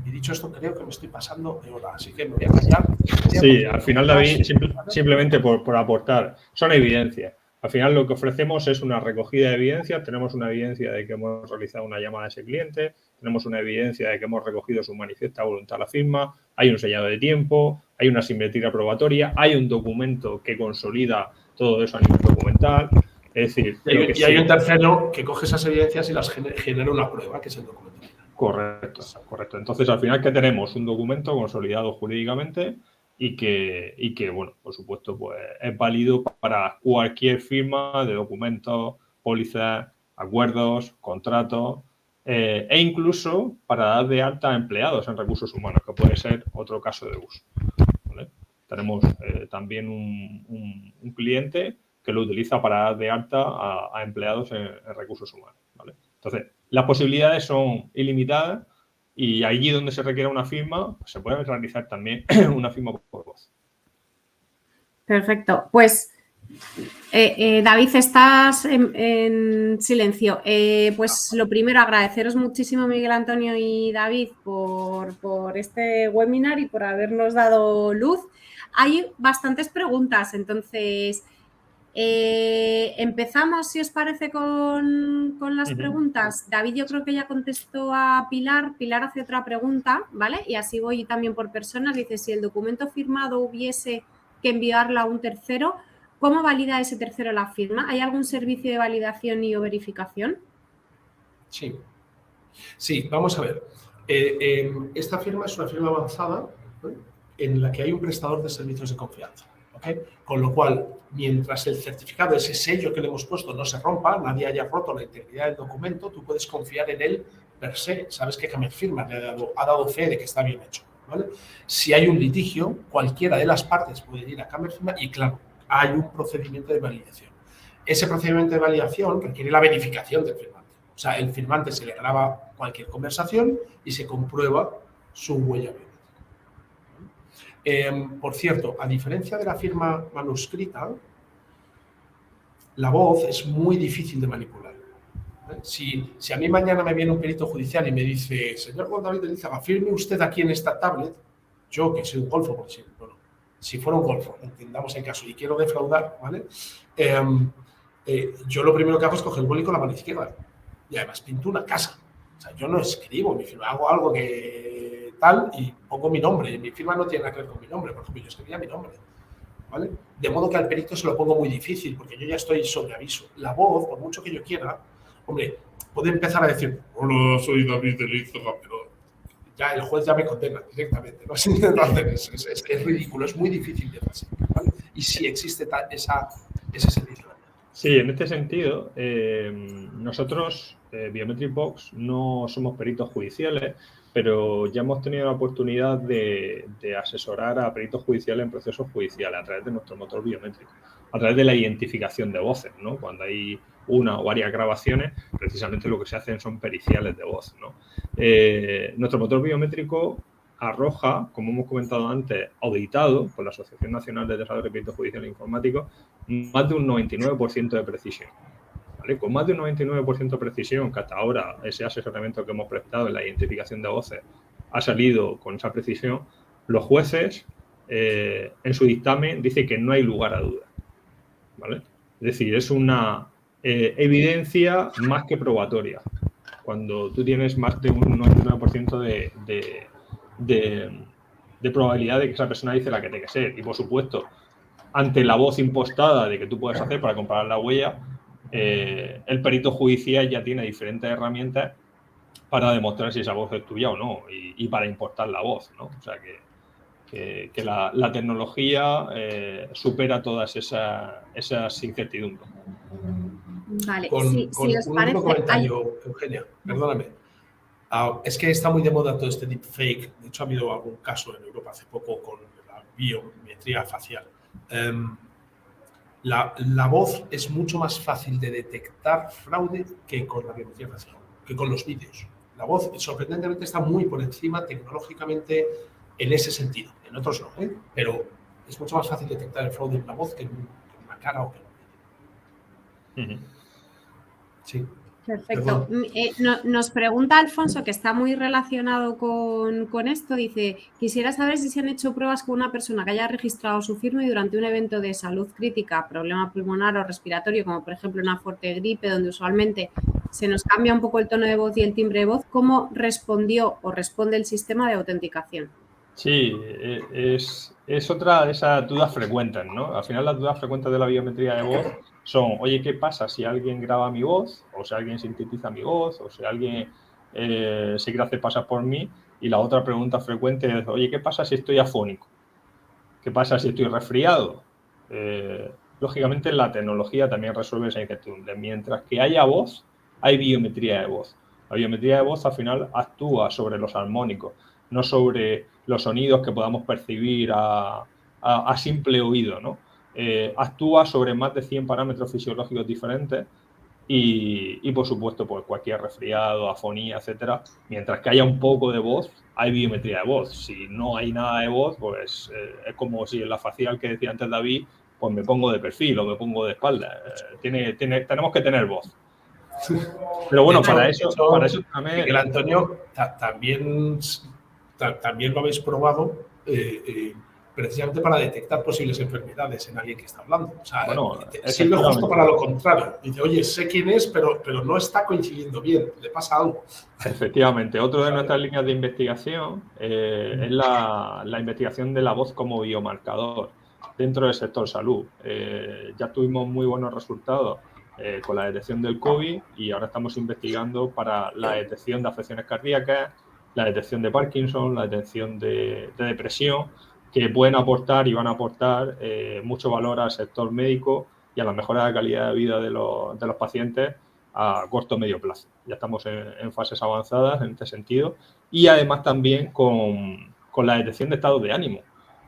Y dicho esto, creo que me estoy pasando de hora, así que me voy a callar. Sí, al final, David, simplemente por aportar, son evidencias. Al final lo que ofrecemos es una recogida de evidencias, tenemos una evidencia de que hemos realizado una llamada a ese cliente, tenemos una evidencia de que hemos recogido su manifiesta voluntad a la firma, hay un sellado de tiempo, hay una simetría probatoria, hay un documento que consolida todo eso a nivel documental. Es decir, y hay un tercero que coge esas evidencias y las genera una prueba, que es el documento. Correcto, correcto. Entonces, al final, ¿qué tenemos? Un documento consolidado jurídicamente y que, bueno, por supuesto, pues es válido para cualquier firma de documentos, pólizas, acuerdos, contratos e incluso para dar de alta a empleados en recursos humanos, que puede ser otro caso de uso, ¿vale? Tenemos también un cliente que lo utiliza para dar de alta a empleados en recursos humanos, ¿vale? Entonces, las posibilidades son ilimitadas y allí donde se requiera una firma, se puede realizar también una firma por voz. Perfecto. Pues, David, estás en silencio. Pues lo primero, agradeceros muchísimo, Miguel Antonio y David, por este webinar y por habernos dado luz. Hay bastantes preguntas, entonces... empezamos, si os parece, con las preguntas. David, yo creo que ya contestó a Pilar. Pilar hace otra pregunta, ¿vale? Y así voy también por personas. Dice, si el documento firmado hubiese que enviarlo a un tercero, ¿cómo valida ese tercero la firma? ¿Hay algún servicio de validación y o verificación? Sí. Sí, vamos a ver. Esta firma es una firma avanzada, ¿no?, en la que hay un prestador de servicios de confianza. ¿Okay? Con lo cual, mientras el certificado, ese sello que le hemos puesto, no se rompa, nadie haya roto la integridad del documento, tú puedes confiar en él per se. Sabes que Camer Firma ha dado fe de que está bien hecho, ¿vale? Si hay un litigio, cualquiera de las partes puede ir a Camer Firma y, claro, hay un procedimiento de validación. Ese procedimiento de validación requiere la verificación del firmante. O sea, el firmante se le graba cualquier conversación y se comprueba su huella biométrica. Por cierto, a diferencia de la firma manuscrita, la voz es muy difícil de manipular. Si a mí mañana me viene un perito judicial y me dice, señor Juan David Elízaga, firme usted aquí en esta tablet, yo que soy un golfo, por ejemplo, bueno, si fuera un golfo, entendamos el caso, y quiero defraudar, ¿vale? Yo lo primero que hago es coger el boli con la mano izquierda y además pinto una casa. O sea, yo no escribo mi firma, hago algo que tal y pongo mi nombre. Mi firma no tiene nada que ver con mi nombre, por ejemplo, yo escribía mi nombre, ¿vale? De modo que al perito se lo pongo muy difícil porque yo ya estoy sobre aviso. La voz, por mucho que yo quiera, hombre, puede empezar a decir, hola, soy David Elízaga, pero ya el juez ya me condena directamente, ¿no? Es ridículo, es muy difícil de hacer, ¿vale? Y sí existe ese servicio. Sí, en este sentido, nosotros, Biometric Box, no somos peritos judiciales, pero ya hemos tenido la oportunidad de asesorar a peritos judiciales en procesos judiciales a través de nuestro motor biométrico, a través de la identificación de voces, ¿no? Cuando hay una o varias grabaciones, precisamente lo que se hacen son periciales de voz, ¿no? Nuestro motor biométrico arroja, como hemos comentado antes, auditado por la Asociación Nacional de Desarrollo de Peritos Judiciales Informáticos, más de un 99% de precisión. ¿vale? Con más de un 99% de precisión, que hasta ahora ese asesoramiento que hemos prestado en la identificación de voces ha salido con esa precisión, los jueces en su dictamen dicen que no hay lugar a dudas, ¿vale? Es decir, es una evidencia más que probatoria. Cuando tú tienes más de un 99% de probabilidad de que esa persona dice la que tiene que ser. Y, por supuesto, ante la voz impostada de que tú puedes hacer para comparar la huella, el perito judicial ya tiene diferentes herramientas para demostrar si esa voz es tuya o no y para impostar la voz, ¿no? O sea que la tecnología supera todas esas incertidumbres. Vale, Con si un os último parece... comentario, Eugenia, perdóname. Es que está muy de moda todo este deepfake. De hecho, ha habido algún caso en Europa hace poco con la biometría facial. La voz es mucho más fácil de detectar fraude que con la biometría facial, que con los vídeos. La voz, sorprendentemente, está muy por encima tecnológicamente en ese sentido. En otros no, ¿eh? Pero es mucho más fácil detectar el fraude en la voz que en una cara o que en un vídeo. Sí. Perfecto. Nos pregunta Alfonso, que está muy relacionado con esto, dice, quisiera saber si se han hecho pruebas con una persona que haya registrado su firma y durante un evento de salud crítica, problema pulmonar o respiratorio, como por ejemplo una fuerte gripe, donde usualmente se nos cambia un poco el tono de voz y el timbre de voz, ¿cómo respondió o responde el sistema de autenticación? Sí, es otra de esas dudas frecuentes, ¿no? Al final las dudas frecuentes de la biometría de voz son, oye, ¿qué pasa si alguien graba mi voz? O si alguien sintetiza mi voz, o si alguien se quiere hacer pasar por mí. Y la otra pregunta frecuente es, oye, ¿qué pasa si estoy afónico? ¿Qué pasa si estoy resfriado? Lógicamente la tecnología también resuelve esa incertidumbre. Mientras que haya voz, hay biometría de voz. La biometría de voz al final actúa sobre los armónicos, no sobre los sonidos que podamos percibir a simple oído, ¿no? Actúa sobre más de 100 parámetros fisiológicos diferentes y por supuesto, pues cualquier resfriado, afonía, etcétera. Mientras que haya un poco de voz, hay biometría de voz. Si no hay nada de voz, pues es como si en la facial que decía antes David, pues me pongo de perfil o me pongo de espalda. Tenemos que tener voz. Pero bueno, para eso también... Miguel Antonio, también lo habéis probado precisamente para detectar posibles enfermedades en alguien que está hablando. O sea, Bueno, sirve justo para lo contrario. Dice, oye, sé quién es, pero no está coincidiendo bien, le pasa algo. Efectivamente, otro de nuestras líneas de investigación es la investigación de la voz como biomarcador dentro del sector salud. Ya tuvimos muy buenos resultados con la detección del COVID y ahora estamos investigando para la detección de afecciones cardíacas, la detección de Parkinson, la detección de depresión, que pueden aportar y van a aportar mucho valor al sector médico y a la mejora de la calidad de vida de los pacientes a corto o medio plazo. Ya estamos en fases avanzadas en este sentido y además también con la detección de estados de ánimo,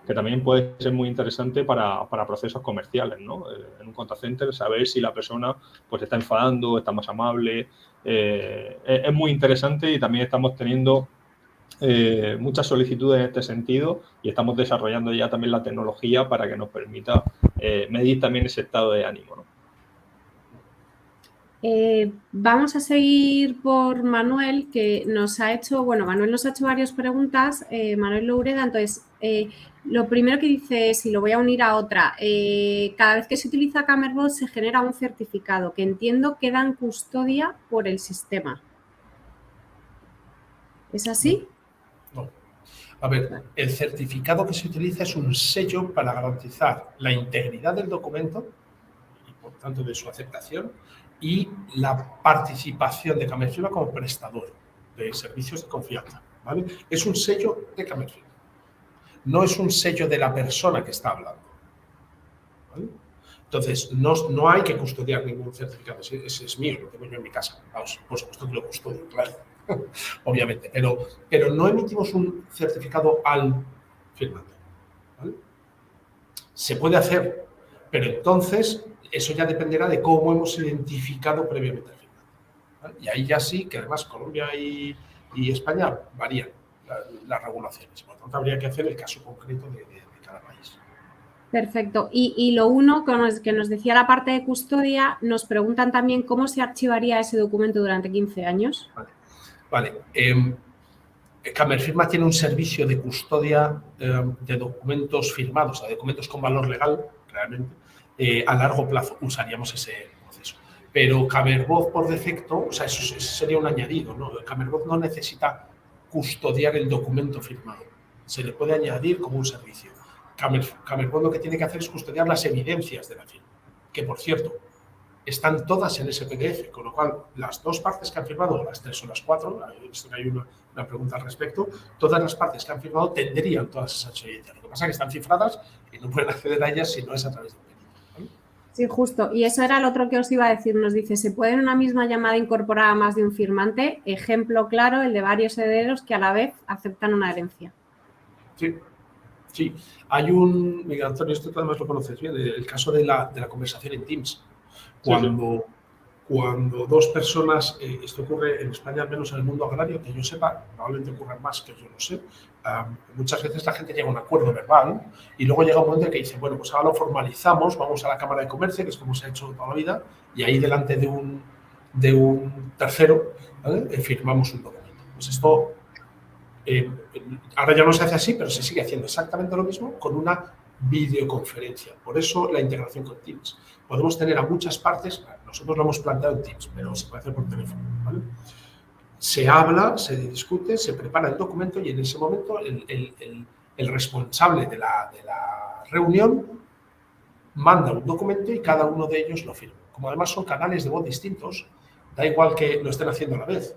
que también puede ser muy interesante para procesos comerciales, ¿no? En un contact center, saber si la persona pues está enfadando, está más amable, es muy interesante y también estamos teniendo muchas solicitudes en este sentido y estamos desarrollando ya también la tecnología para que nos permita medir también ese estado de ánimo, ¿no? Vamos a seguir por Manuel, que nos ha hecho, Manuel nos ha hecho varias preguntas, Manuel Loureda, entonces, lo primero que dice es, y lo voy a unir a otra, cada vez que se utiliza Camerbot se genera un certificado que entiendo queda en custodia por el sistema. ¿Es así? No. A ver, el certificado que se utiliza es un sello para garantizar la integridad del documento y, por tanto, de su aceptación y la participación de Camerfirma como prestador de servicios de confianza, ¿vale? Es un sello de Camerfirma. No es un sello de la persona que está hablando, ¿vale? Entonces, no hay que custodiar ningún certificado. Ese es mío, lo tengo yo en mi casa. Vamos, por supuesto que lo custodio, claro. Obviamente, pero no emitimos un certificado al firmante, ¿vale? Se puede hacer, pero entonces eso ya dependerá de cómo hemos identificado previamente al firmante, ¿vale? Y ahí ya sí, que además Colombia y España varían las regulaciones. Por lo tanto, habría que hacer el caso concreto de cada país. Perfecto. Y lo uno que nos decía la parte de custodia, nos preguntan también cómo se archivaría ese documento durante 15 años. Vale. Camerfirma tiene un servicio de custodia de documentos firmados, de documentos con valor legal, realmente, a largo plazo. Usaríamos ese proceso. Pero Camervoz, por defecto, o sea, eso sería un añadido, ¿no? Camervoz no necesita custodiar el documento firmado. Se le puede añadir como un servicio. Camervoz lo que tiene que hacer es custodiar las evidencias de la firma, que, por cierto, están todas en ese PDF, con lo cual las dos partes que han firmado, las tres o las cuatro, he visto que hay una pregunta al respecto, todas las partes que han firmado tendrían todas esas evidencias. Lo que pasa es que están cifradas y no pueden acceder a ellas si no es a través de un PDF, ¿vale? Sí, justo. Y eso era lo otro que os iba a decir. Nos dice, ¿se puede en una misma llamada incorporar a más de un firmante? Ejemplo claro, el de varios herederos que a la vez aceptan una herencia. Sí. Hay un, Miguel Antonio, esto además lo conoces bien, el caso de la conversación en Teams. Cuando dos personas, esto ocurre en España, al menos en el mundo agrario, que yo sepa, probablemente ocurra más que yo no sé, muchas veces la gente llega a un acuerdo verbal y luego llega un momento en que dice, bueno, pues ahora lo formalizamos, vamos a la Cámara de Comercio, que es como se ha hecho toda la vida, y ahí delante de un tercero, ¿vale? Firmamos un documento. Pues esto ahora ya no se hace así, pero se sigue haciendo exactamente lo mismo con una videoconferencia. Por eso la integración con Teams. Podemos tener a muchas partes, nosotros lo hemos planteado en Teams, pero se puede hacer por teléfono, ¿vale? Se habla, se discute, se prepara el documento y en ese momento el responsable de la reunión manda un documento y cada uno de ellos lo firma. Como además son canales de voz distintos, da igual que lo estén haciendo a la vez.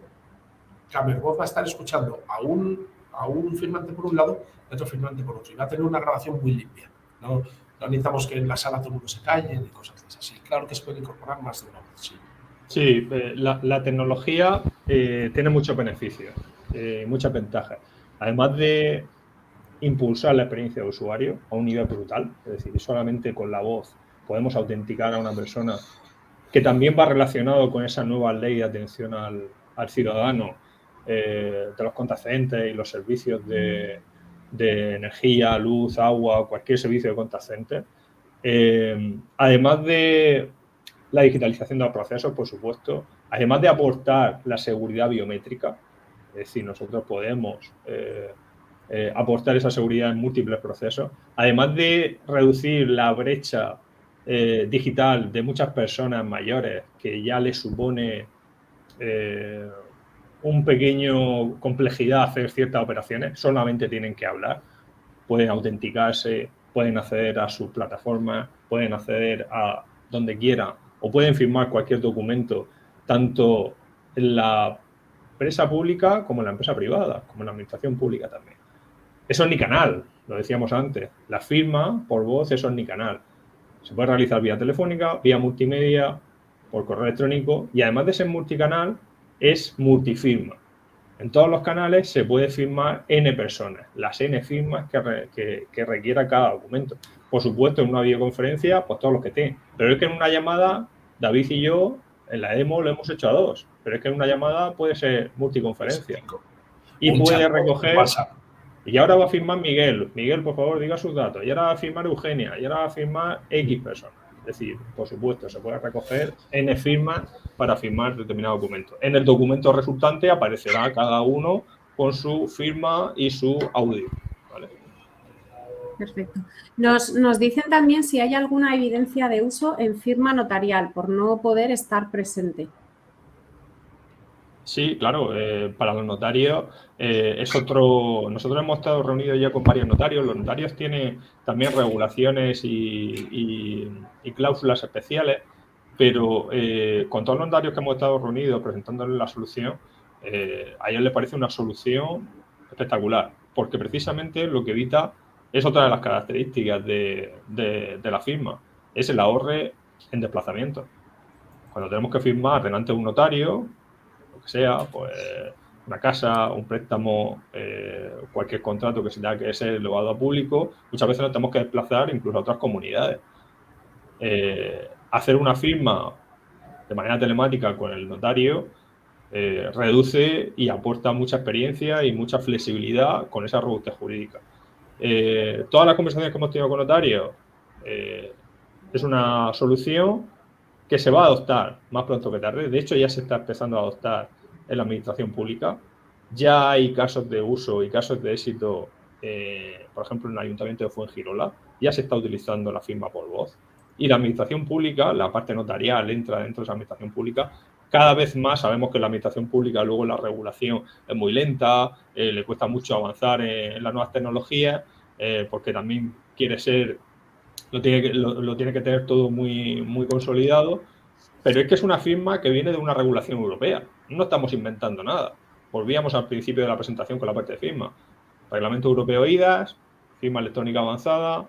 Camervoz va a estar escuchando a un firmante por un lado y a otro firmante por otro. Y va a tener una grabación muy limpia. No necesitamos que en la sala todo el mundo se calle ni cosas de esas. Sí, claro que se puede incorporar más de una vez, sí. Sí, la tecnología tiene muchos beneficios, muchas ventajas. Además de impulsar la experiencia de usuario a un nivel brutal, es decir, solamente con la voz podemos autenticar a una persona, que también va relacionado con esa nueva ley de atención al ciudadano, de los contact centers y los servicios de energía, luz, agua, cualquier servicio de contact center. Además de la digitalización de los procesos, por supuesto, además de aportar la seguridad biométrica, es decir, nosotros podemos aportar esa seguridad en múltiples procesos, además de reducir la brecha digital de muchas personas mayores, que ya les supone un pequeño complejidad hacer ciertas operaciones, solamente tienen que hablar, pueden autenticarse, pueden acceder a sus plataformas, pueden acceder a donde quieran o pueden firmar cualquier documento, tanto en la empresa pública como en la empresa privada, como en la administración pública también. Es omnicanal, lo decíamos antes. La firma por voz es omnicanal. Se puede realizar vía telefónica, vía multimedia, por correo electrónico y además de ser multicanal, es multifirma. En todos los canales se puede firmar N personas, las N firmas que requiera cada documento. Por supuesto, en una videoconferencia, pues todos los que tengan. Pero es que en una llamada, David y yo, en la demo lo hemos hecho a dos. Pero es que en una llamada puede ser multiconferencia. Y puede recoger... Y ahora va a firmar Miguel. Miguel, por favor, diga sus datos. Y ahora va a firmar Eugenia. Y ahora va a firmar X personas. Es decir, por supuesto, se puede recoger N firmas para firmar determinado documento. En el documento resultante aparecerá cada uno con su firma y su audio, ¿vale? Perfecto. Nos dicen también si hay alguna evidencia de uso en firma notarial por no poder estar presente. Sí, claro, para los notarios es otro... Nosotros hemos estado reunidos ya con varios notarios. Los notarios tienen también regulaciones y cláusulas especiales, pero con todos los notarios que hemos estado reunidos presentándoles la solución, a ellos les parece una solución espectacular, porque precisamente lo que evita es otra de las características de la firma, es el ahorro en desplazamiento. Cuando tenemos que firmar delante de un notario, lo que sea, pues una casa, un préstamo, cualquier contrato que se tenga que ser elevado a público, muchas veces nos tenemos que desplazar incluso a otras comunidades. Hacer una firma de manera telemática con el notario reduce y aporta mucha experiencia y mucha flexibilidad con esa robustez jurídica. Todas las conversaciones que hemos tenido con notarios, Es una solución que se va a adoptar más pronto que tarde. De hecho, ya se está empezando a adoptar en la administración pública. Ya hay casos de uso y casos de éxito, por ejemplo, en el Ayuntamiento de Fuengirola, ya se está utilizando la firma por voz. Y la administración pública, la parte notarial entra dentro de esa administración pública. Cada vez más sabemos que la administración pública, luego la regulación es muy lenta, le cuesta mucho avanzar en las nuevas tecnologías, porque también quiere ser, lo tiene que tener todo muy, muy consolidado, pero es que es una firma que viene de una regulación europea. No estamos inventando nada. Volvíamos al principio de la presentación con la parte de firma. Reglamento Europeo IDAS, firma electrónica avanzada,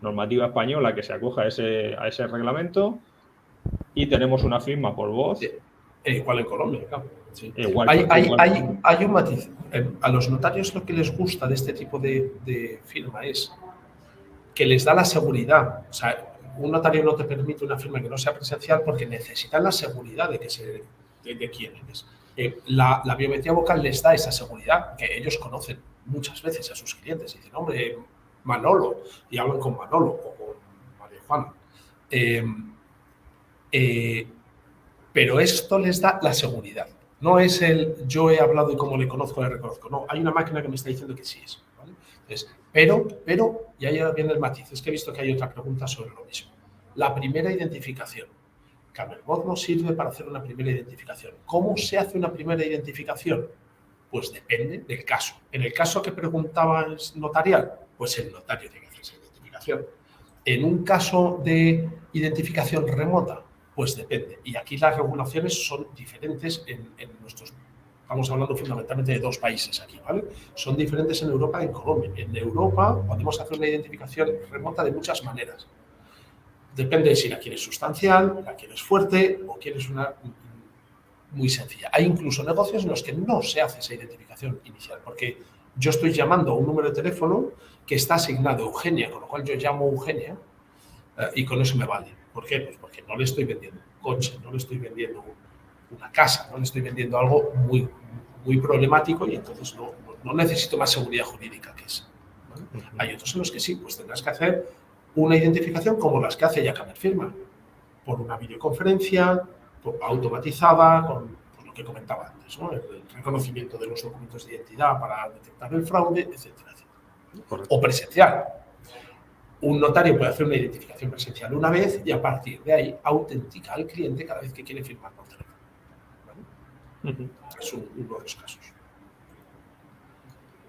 normativa española que se acoja a ese reglamento, y tenemos una firma por voz. Igual en Colombia, claro. Sí. Igual, hay un matiz. A los notarios lo que les gusta de este tipo de firma es que les da la seguridad. O sea, un notario no te permite una firma que no sea presencial porque necesitan la seguridad de quién eres. La biometría vocal les da esa seguridad que ellos conocen muchas veces a sus clientes. Dicen, hombre, Manolo, y hablan con Manolo o con María Juana. Pero esto les da la seguridad. No es el yo he hablado y como le conozco, le reconozco. No, hay una máquina que me está diciendo que sí es. ¿Vale? Entonces, pero, y ahí viene el matiz, es que he visto que hay otra pregunta sobre lo mismo. La primera identificación. Camelbot nos sirve para hacer una primera identificación. ¿Cómo se hace una primera identificación? Pues depende del caso. En el caso que preguntabas notarial, pues el notario tiene que hacer esa identificación. En un caso de identificación remota, pues depende. Y aquí las regulaciones son diferentes en nuestros... Estamos hablando fundamentalmente de 2 países aquí, ¿vale? Son diferentes en Europa y en Colombia. En Europa podemos hacer una identificación remota de muchas maneras. Depende de si la quieres sustancial, la quieres fuerte o quieres una muy sencilla. Hay incluso negocios en los que no se hace esa identificación inicial, porque yo estoy llamando a un número de teléfono que está asignado a Eugenia, con lo cual yo llamo a Eugenia y con eso me vale. ¿Por qué? Pues porque no le estoy vendiendo un coche, no le estoy vendiendo una casa, no le estoy vendiendo algo muy, muy problemático y entonces no necesito más seguridad jurídica que esa. ¿Vale? Hay otros en los que sí, pues tendrás que hacer una identificación como las que hace ya Camerfirma, por una videoconferencia, automatizada, con lo que comentaba antes, ¿no? El reconocimiento de los documentos de identidad para detectar el fraude, etcétera, etcétera. O presencial. Un notario puede hacer una identificación presencial una vez y a partir de ahí autentica al cliente cada vez que quiere firmar por teléfono. ¿Vale? Es uno de los casos.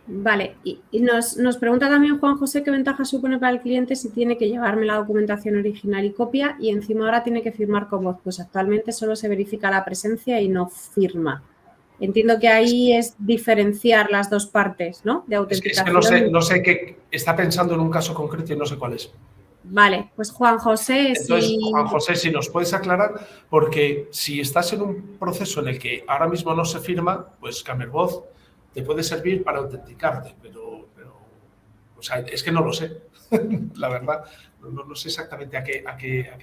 Vale, y nos pregunta también Juan José qué ventaja supone para el cliente si tiene que llevarme la documentación original y copia y encima ahora tiene que firmar con voz. Pues actualmente solo se verifica la presencia y no firma. Entiendo que ahí es diferenciar las 2 partes, ¿no? De autenticación. Es que no sé qué está pensando en un caso concreto y no sé cuál es. Vale, pues Juan José, entonces, Juan José, si nos puedes aclarar, porque si estás en un proceso en el que ahora mismo no se firma, pues Camervoz te puede servir para autenticarte, pero o sea, es que no lo sé, la verdad, no sé exactamente a qué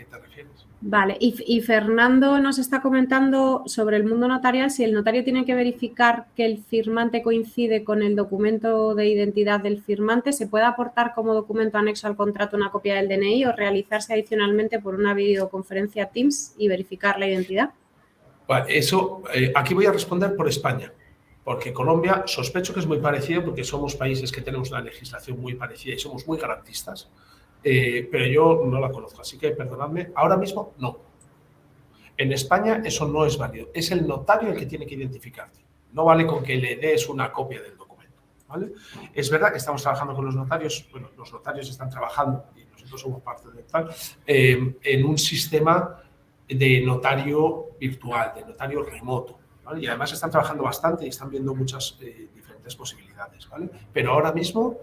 te refieres. Vale, y Fernando nos está comentando sobre el mundo notarial, si el notario tiene que verificar que el firmante coincide con el documento de identidad del firmante, ¿se puede aportar como documento anexo al contrato una copia del DNI o realizarse adicionalmente por una videoconferencia Teams y verificar la identidad? Vale, eso, aquí voy a responder por España. Porque Colombia sospecho que es muy parecido porque somos países que tenemos una legislación muy parecida y somos muy garantistas, pero yo no la conozco, así que perdonadme, ahora mismo no. En España eso no es válido, es el notario el que tiene que identificarte, no vale con que le des una copia del documento, ¿vale? Es verdad que estamos trabajando con los notarios, bueno, los notarios están trabajando y nosotros somos parte de tal, en un sistema de notario virtual, de notario remoto. ¿Vale? Y además están trabajando bastante y están viendo muchas diferentes posibilidades. ¿Vale? Pero ahora mismo,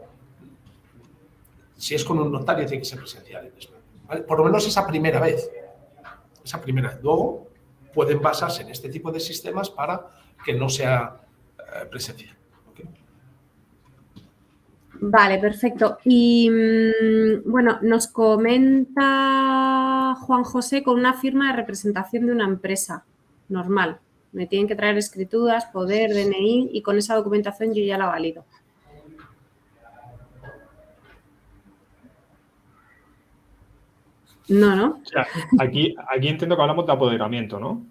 si es con un notario, tiene que ser presencial en España. ¿Vale? Por lo menos esa primera vez. Luego pueden basarse en este tipo de sistemas para que no sea presencial. ¿Okay? Vale, perfecto. Y bueno, nos comenta Juan José con una firma de representación de una empresa normal. Me tienen que traer escrituras, poder, DNI y con esa documentación yo ya la valido. No, ¿no? O sea, aquí entiendo que hablamos de apoderamiento, ¿no?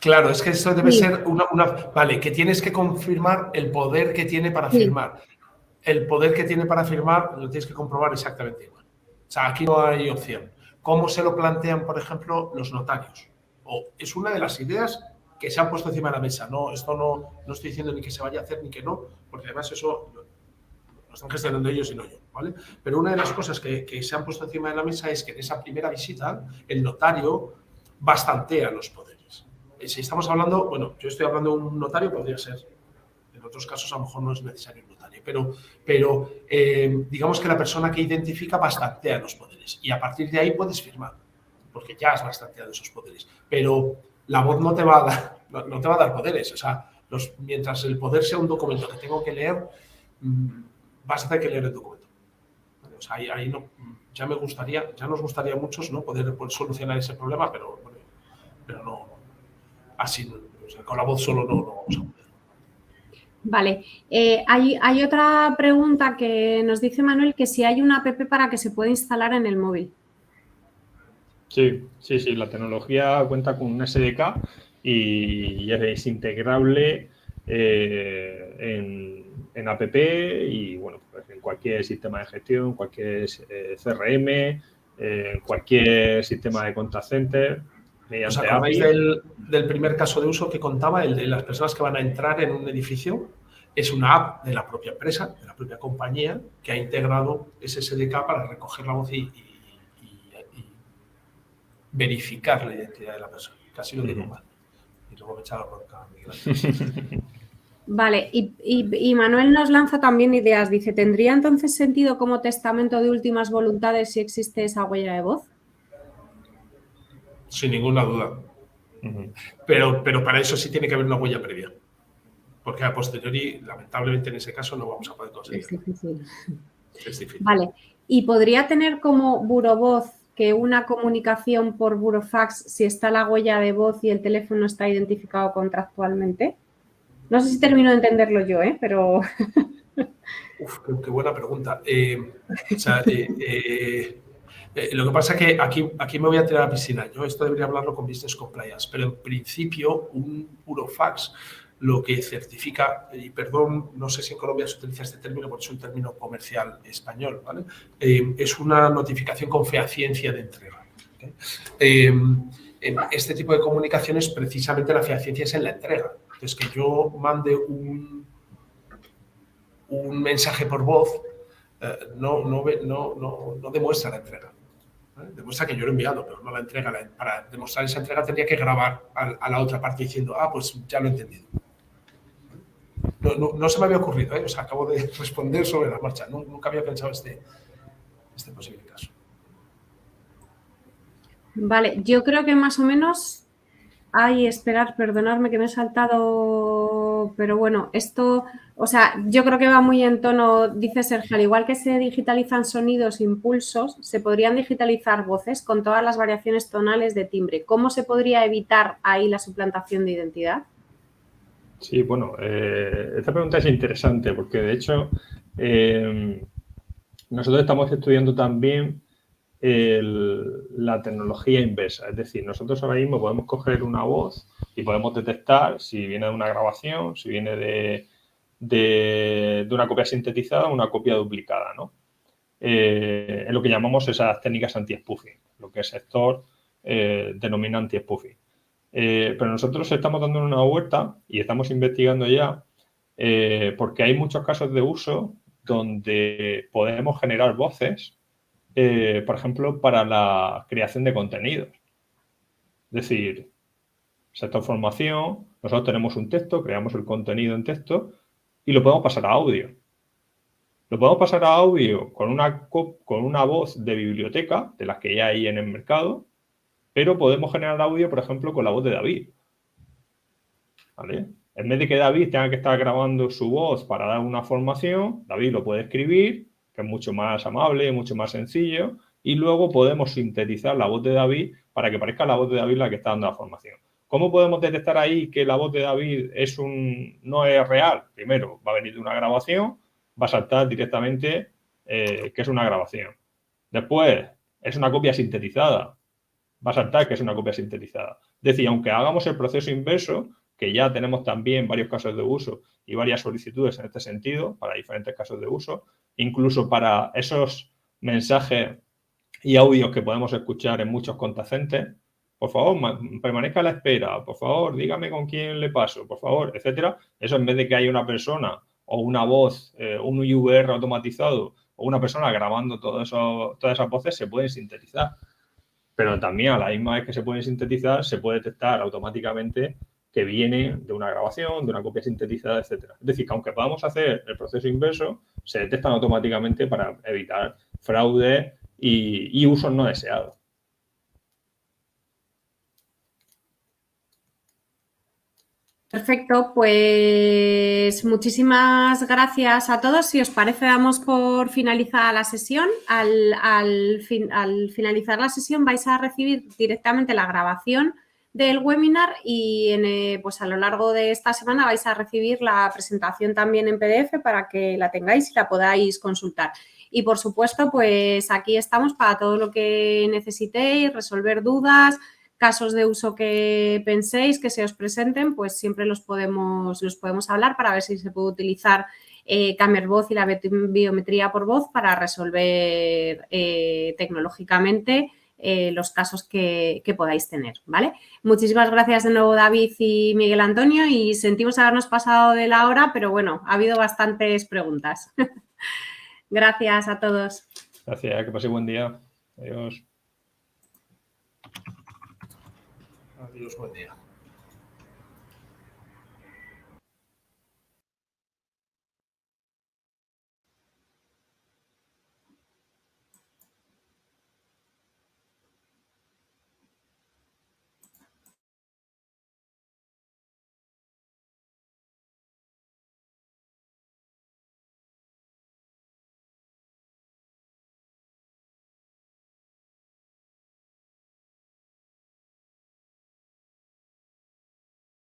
Claro, es que eso debe Sí. ser Vale, que tienes que confirmar el poder que tiene para Sí. firmar. El poder que tiene para firmar lo tienes que comprobar exactamente igual. O sea, aquí no hay opción. ¿Cómo se lo plantean, por ejemplo, los notarios? Es una de las ideas que se han puesto encima de la mesa. No, esto no estoy diciendo ni que se vaya a hacer ni que no, porque además eso lo están gestionando ellos y no yo, ¿vale? Pero una de las cosas que se han puesto encima de la mesa es que en esa primera visita el notario bastantea los poderes. Si estamos hablando, bueno, yo estoy hablando de un notario, podría ser. En otros casos a lo mejor no es necesario un notario, pero digamos que la persona que identifica bastantea los poderes y a partir de ahí puedes firmar, porque ya has bastanteado esos poderes. Pero la voz no te va a dar poderes. O sea, mientras el poder sea un documento que tengo que leer, vas a tener que leer el documento. O sea, ahí no, ya nos gustaría a muchos, ¿no? poder solucionar ese problema, pero no, así, o sea, con la voz solo no vamos a poder. Vale. Hay otra pregunta que nos dice Manuel, que si hay una app para que se pueda instalar en el móvil. Sí. La tecnología cuenta con un SDK y es integrable en app y, bueno, pues en cualquier sistema de gestión, cualquier CRM, cualquier sistema de contact center. ¿Os acordáis del primer caso de uso que contaba, el de las personas que van a entrar en un edificio? Es una app de la propia empresa, de la propia compañía, que ha integrado ese SDK para recoger la voz y verificar la identidad de la persona. Casi lo digo mal. Y luego me echa la bronca, Miguel. Vale, y Manuel nos lanza también ideas. Dice, ¿tendría entonces sentido como testamento de últimas voluntades si existe esa huella de voz? Sin ninguna duda. Pero para eso sí tiene que haber una huella previa. Porque a posteriori, lamentablemente en ese caso, no vamos a poder conseguirlo. Es difícil. Vale. ¿Y podría tener como burovoz que una comunicación por burofax si está la huella de voz y el teléfono está identificado contractualmente? No sé si termino de entenderlo yo, pero... Uf, qué buena pregunta. Lo que pasa es que aquí me voy a tirar a la piscina. Yo esto debería hablarlo con Business Compliance, pero en principio un burofax lo que certifica, y perdón, no sé si en Colombia se utiliza este término porque es un término comercial español, ¿vale? Es una notificación con fehaciencia de entrega. ¿Okay? En este tipo de comunicaciones, precisamente la fehaciencia es en la entrega. Entonces, que yo mande un mensaje por voz no demuestra la entrega. Demuestra que yo lo he enviado, pero no la entrega. Para demostrar esa entrega tendría que grabar a la otra parte diciendo, pues ya lo he entendido. No se me había ocurrido, o sea, acabo de responder sobre la marcha. Nunca había pensado este posible caso. Vale, yo creo que más o menos... perdonadme que me he saltado, pero bueno, esto, o sea, yo creo que va muy en tono, dice Sergio, al igual que se digitalizan sonidos, impulsos, se podrían digitalizar voces con todas las variaciones tonales de timbre. ¿Cómo se podría evitar ahí la suplantación de identidad? Sí, bueno, esta pregunta es interesante porque, de hecho, nosotros estamos estudiando también la tecnología inversa. Es decir, nosotros ahora mismo podemos coger una voz y podemos detectar si viene de una grabación, si viene de una copia sintetizada o una copia duplicada, ¿no? En lo que llamamos esas técnicas anti-spoofing, lo que el sector denomina anti-spoofing. Pero nosotros estamos dando una vuelta y estamos investigando ya porque hay muchos casos de uso donde podemos generar voces, por ejemplo, para la creación de contenidos. Es decir, sector formación, nosotros tenemos un texto, creamos el contenido en texto y lo podemos pasar a audio. Lo podemos pasar a audio con una voz de biblioteca, de las que ya hay en el mercado, pero podemos generar audio, por ejemplo, con la voz de David. ¿Vale? En vez de que David tenga que estar grabando su voz para dar una formación, David lo puede escribir, que es mucho más amable, mucho más sencillo, y luego podemos sintetizar la voz de David para que parezca la voz de David la que está dando la formación. ¿Cómo podemos detectar ahí que la voz de David no es real? Primero, va a venir de una grabación, va a saltar directamente que es una grabación. Después, es una copia sintetizada. Va a saltar que es una copia sintetizada. Es decir, aunque hagamos el proceso inverso, que ya tenemos también varios casos de uso y varias solicitudes en este sentido, para diferentes casos de uso, incluso para esos mensajes y audios que podemos escuchar en muchos contact centers, por favor, permanezca a la espera, por favor, dígame con quién le paso, por favor, etcétera. Eso en vez de que haya una persona o una voz, un IVR automatizado o una persona grabando todas esas voces, se pueden sintetizar. Pero también a la misma vez que se pueden sintetizar, se puede detectar automáticamente que viene de una grabación, de una copia sintetizada, etcétera. Es decir, que aunque podamos hacer el proceso inverso, se detectan automáticamente para evitar fraude y usos no deseados. Perfecto, pues muchísimas gracias a todos. Si os parece, damos por finalizada la sesión. Al finalizar la sesión vais a recibir directamente la grabación del webinar y pues a lo largo de esta semana vais a recibir la presentación también en PDF para que la tengáis y la podáis consultar. Y, por supuesto, pues aquí estamos para todo lo que necesitéis, resolver dudas, casos de uso que penséis que se os presenten, pues siempre los podemos hablar para ver si se puede utilizar Camera-Voz y la biometría por voz para resolver tecnológicamente los casos que podáis tener, ¿vale? Muchísimas gracias de nuevo, David y Miguel Antonio, y sentimos habernos pasado de la hora, pero bueno, ha habido bastantes preguntas. Gracias a todos. Gracias, que paséis buen día. Adiós. Adiós, buen día.